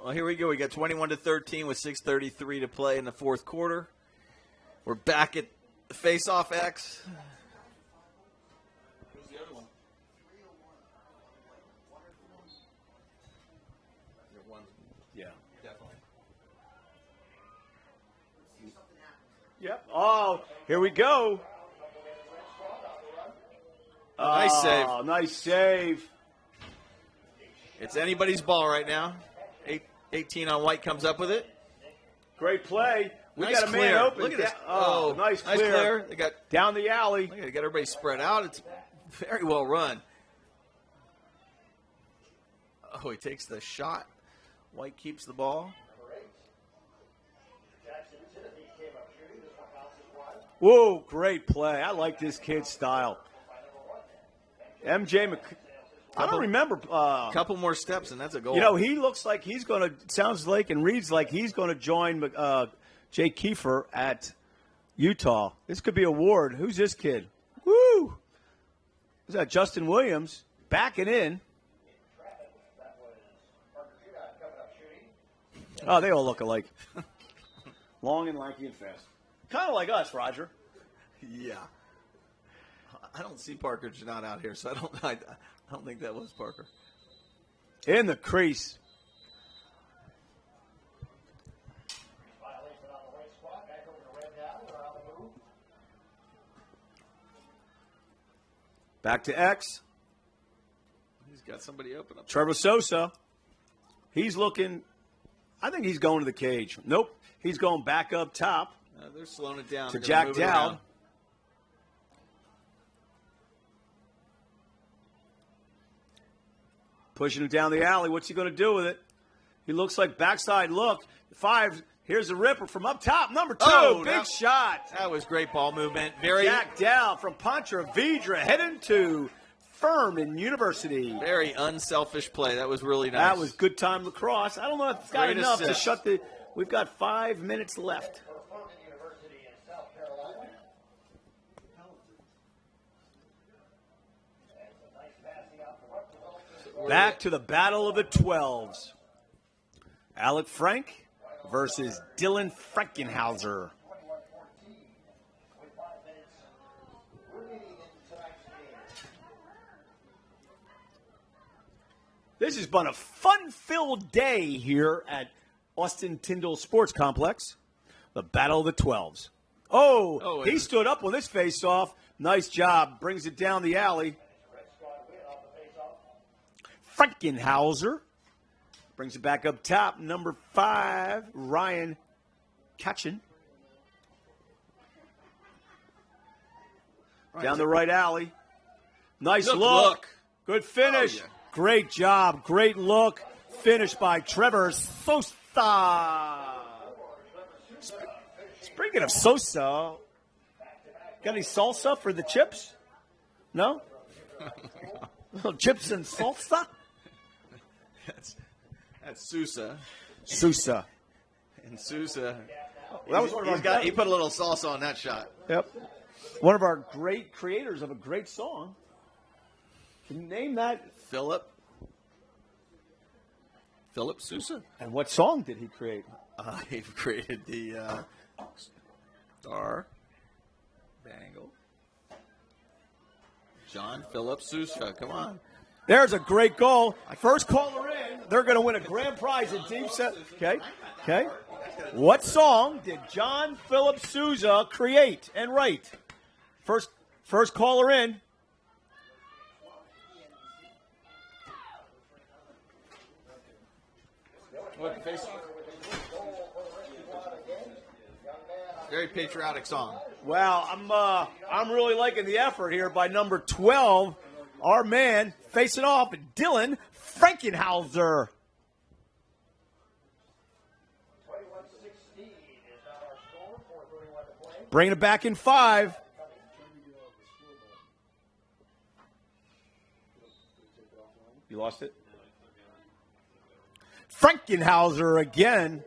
C: Well, here we go. We got 21-13 with 6:33 to play in the fourth quarter. We're back at the face-off X. Who's the other one?
E: Yeah,
C: definitely.
E: Yep. Oh, here we go.
C: Nice save.
E: Nice save.
C: It's anybody's ball right now. 18 on White comes up with it.
E: Great play. We
C: Nice
E: got a
C: clear.
E: man open.
C: Look at this.
E: Oh, nice clear.
C: They got
E: down the alley.
C: Look at it. They got everybody spread out. It's very well run. Oh, he takes the shot. White keeps the ball.
E: Whoa, great play. I like this kid's style. MJ I don't remember.
C: Couple more steps, and that's a goal.
E: You know, he looks like he's going to, sounds like and reads like he's going to join Jay Kiefer at Utah. This could be a Ward. Who's this kid? Woo! Who's that? Justin Williams backing in. Oh, they all look alike. Long and lanky and fast. Kind of like us, Roger.
C: Yeah. I don't see Parker Janot out here, so I don't think that was Parker.
E: In the crease. Back to X.
C: He's got somebody open up.
E: Trevor Sosa. He's looking. I think he's going to the cage. Nope. He's going back up top.
C: They're slowing it down.
E: To Jack Dowd. Pushing him down the alley. What's he going to do with it? He looks like backside look. 5. Here's a ripper from up top. Number 2.
C: Oh,
E: big shot.
C: That was great ball movement. Very
E: Jack Dowd from Pontra Vedra heading to Furman University.
C: Very unselfish play. That was really nice.
E: That was good time lacrosse. I don't know if it's got
C: Great
E: enough
C: assist.
E: to shut the. We've got 5 minutes left. Back to the battle of the 12s. Alec Frank versus Dylan Frankenhauser. This has been a fun-filled day here at Austin Tyndall Sports Complex. The battle of the 12s. Oh, he stood up on this face-off. Nice job. Brings it down the alley. Frankenhauser brings it back up top. Number 5, Ryan Katchen. Down the right alley. Nice look. Good finish.
C: Oh, yeah.
E: Great job. Great look. Finished by Trevor Sosa. Speaking of Sosa, got any salsa for the chips? No? Little chips and salsa?
C: That's Sousa.
E: Sousa.
C: And Sousa,
E: That was one of our
C: he put a little salsa on that shot.
E: Yep. One of our great creators of a great song. Can you name that?
C: Philip Sousa.
E: And what song did he create?
C: He created the Star Bangle. John Philip Sousa. Come on.
E: There's a great goal. First caller in. They're going to win a grand prize in Deep South. Okay. What song did John Philip Sousa create and write? First caller in.
C: Very patriotic song.
E: Well, I'm really liking the effort here by number 12, our man facing off Dylan Frankenhauser.
D: 21-16 is now our score. 4:31 to play.
E: Bringing it back in 5. You lost it? Frankenhauser again.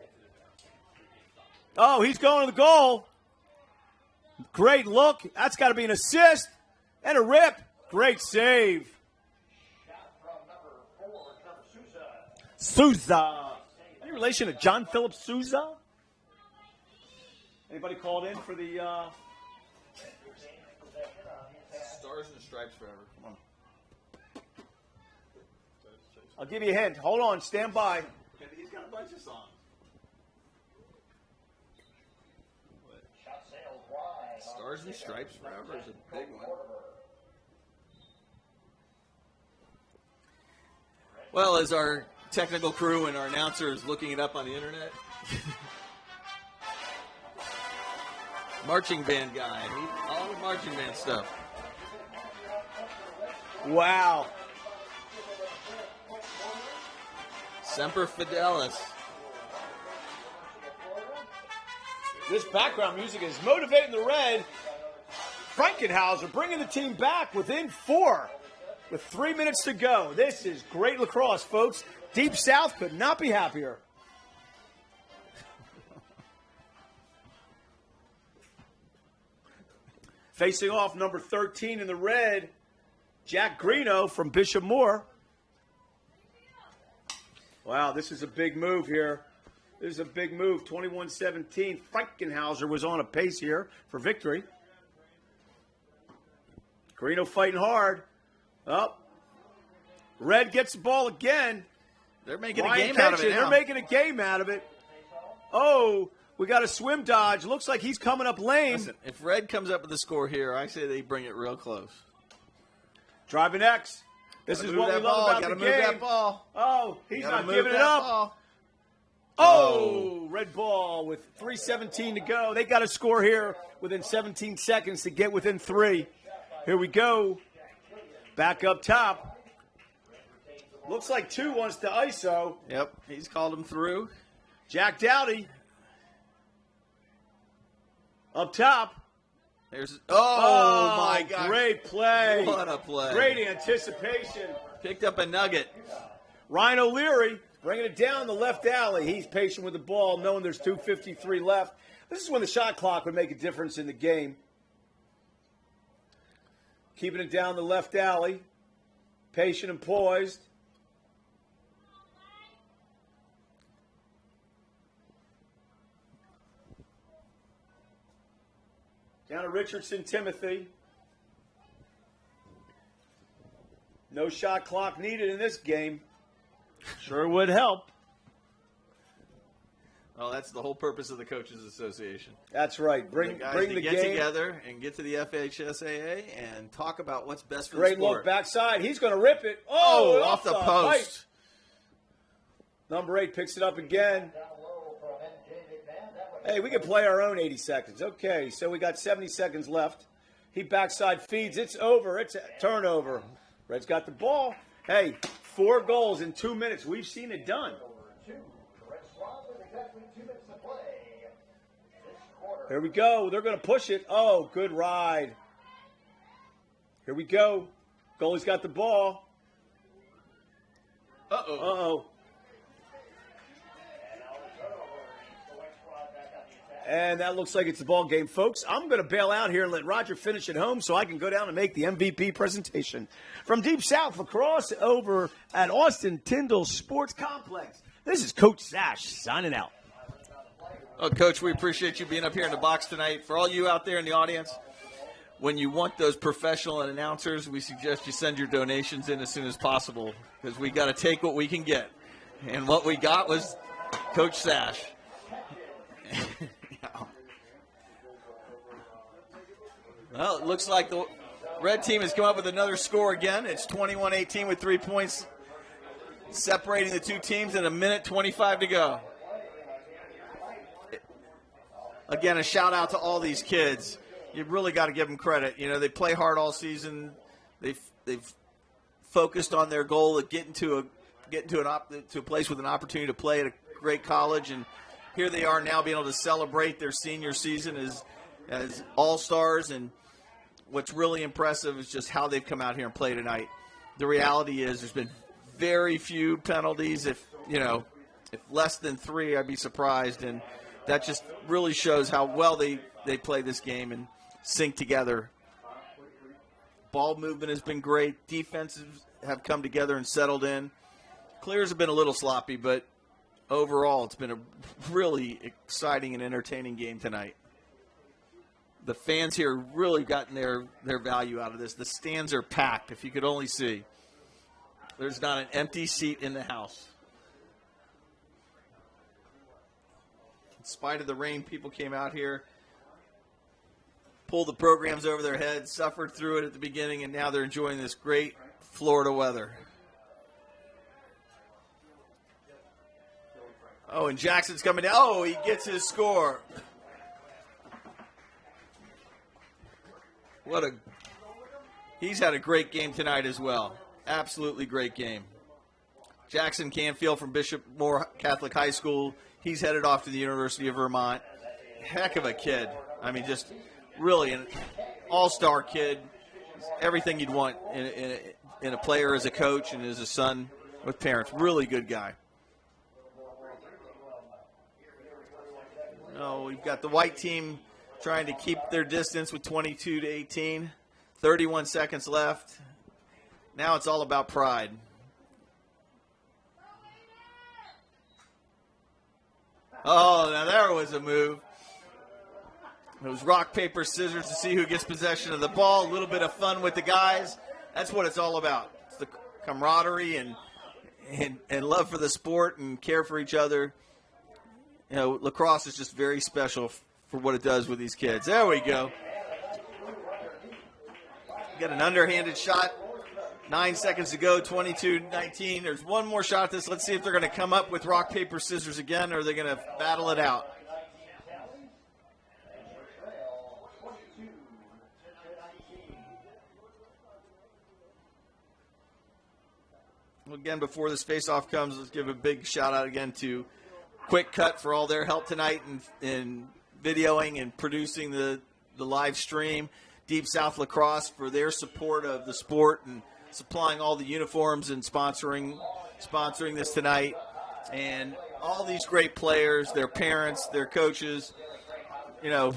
E: Oh, he's going to the goal. Great look. That's got to be an assist and a rip. Great save.
D: Shot from number 4, Trevor Sousa.
E: Sousa. Any relation to John Philip Sousa? Anybody called in for the...
C: Stars and Stripes forever. Come on.
E: I'll give you a hint. Hold on. Stand by.
C: He's got a bunch of songs.
D: Shot sailed wide.
C: Stars and Stripes forever is a big one. Well, as our technical crew and our announcer is looking it up on the internet, marching band guy, all the marching band stuff.
E: Wow.
C: Semper Fidelis.
E: This background music is motivating the Red. Frankenhauser bringing the team back within 4 with 3 minutes to go. This is great lacrosse, folks. Deep South could not be happier. Facing off number 13 in the red, Jack Greeno from Bishop Moore. Wow, this is a big move here. This is a big move. 21-17. Frankenhauser was on a pace here for victory. Greeno fighting hard. Up. Red gets the ball again.
C: They're making a game out of it now.
E: They're making a game out of it. Oh, we got a swim dodge. Looks like he's coming up lane.
C: Listen, if Red comes up with a score here, I say they bring it real close.
E: Driving X. This is what we love about the game.
C: Gotta move that ball.
E: Oh, he's not giving it up. Oh, red ball with 3:17 to go. They got to score here within 17 seconds to get within 3. Here we go. Back up top. Looks like 2 wants to ISO.
C: Yep, he's called him through.
E: Jack Dowdy. Up top.
C: There's my God.
E: Great play.
C: What a play.
E: Great anticipation.
C: Picked up a nugget.
E: Ryan O'Leary bringing it down the left alley. He's patient with the ball, knowing there's 2:53 left. This is when the shot clock would make a difference in the game. Keeping it down the left alley. Patient and poised. Down to Richardson Timothy. No shot clock needed in this game. Sure would help.
C: Well, that's the whole purpose of the Coaches Association.
E: That's right. Bring the
C: get
E: game
C: together and get to the FHSAA and talk about what's best for
E: Great
C: the sport.
E: look backside. He's going to rip it.
C: Oh, off the post.
E: Right. Number 8 picks it up again. Hey, we can play our own 80 seconds. Okay, so we got 70 seconds left. He backside feeds. It's over. It's a turnover. Red's got the ball. Hey, 4 goals in 2 minutes. We've seen it done. Here we go. They're going to push it. Oh, good ride. Here we go. Goalie's got the ball.
C: Uh-oh.
E: Uh-oh. And that looks like it's the ball game, folks. I'm going to bail out here and let Roger finish at home so I can go down and make the MVP presentation. From Deep South Lacrosse over at Austin Tyndall Sports Complex, this is Coach Sash signing out.
C: Oh, Coach, we appreciate you being up here in the box tonight. For all you out there in the audience, when you want those professional announcers, we suggest you send your donations in as soon as possible because we got to take what we can get. And what we got was Coach Sash. Well, it looks like the red team has come up with another score again. It's 21-18 with 3 points separating the two teams and 1:25 to go. Again, a shout out to all these kids. You've really got to give them credit. You know, they play hard all season. They've focused on their goal of getting to a place with an opportunity to play at a great college, and here they are now being able to celebrate their senior season as all-stars. And what's really impressive is just how they've come out here and played tonight. The reality is there's been very few penalties. If less than 3, I'd be surprised, and that just really shows how well they play this game and sync together. Ball movement has been great. Defenses have come together and settled in. Clears have been a little sloppy, but overall it's been a really exciting and entertaining game tonight. The fans here really gotten their value out of this. The stands are packed, if you could only see. There's not an empty seat in the house. In spite of the rain, people came out here, pulled the programs over their heads, suffered through it at the beginning, and now they're enjoying this great Florida weather. Oh, and Jackson's coming down. Oh, he gets his score. He's had a great game tonight as well. Absolutely great game. Jackson Canfield from Bishop Moore Catholic High School. He's headed off to the University of Vermont. Heck of a kid. I mean, just really an all-star kid. Everything you'd want in a player as a coach and as a son with parents. Really good guy. Oh, we've got the white team trying to keep their distance with 22-18. 31 seconds left. Now it's all about pride. Oh, now there was a move. It was rock, paper, scissors to see who gets possession of the ball. A little bit of fun with the guys. That's what it's all about. It's the camaraderie and love for the sport and care for each other. You know, lacrosse is just very special for what it does with these kids. There we go. Got an underhanded shot. 9 seconds to go, 22-19. There's one more shot at this. Let's see if they're going to come up with rock, paper, scissors again, or are they going to battle it out? Well, again, before this face-off comes, let's give a big shout-out again to Quick Cut for all their help tonight in videoing and producing the live stream. Deep South Lacrosse for their support of the sport and supplying all the uniforms and sponsoring this tonight. And all these great players, their parents, their coaches. You know,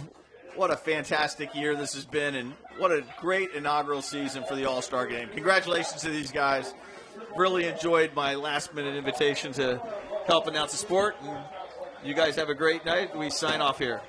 C: what a fantastic year this has been, and what a great inaugural season for the All-Star Game. Congratulations to these guys. Really enjoyed my last-minute invitation to help announce the sport. And you guys have a great night. We sign off here.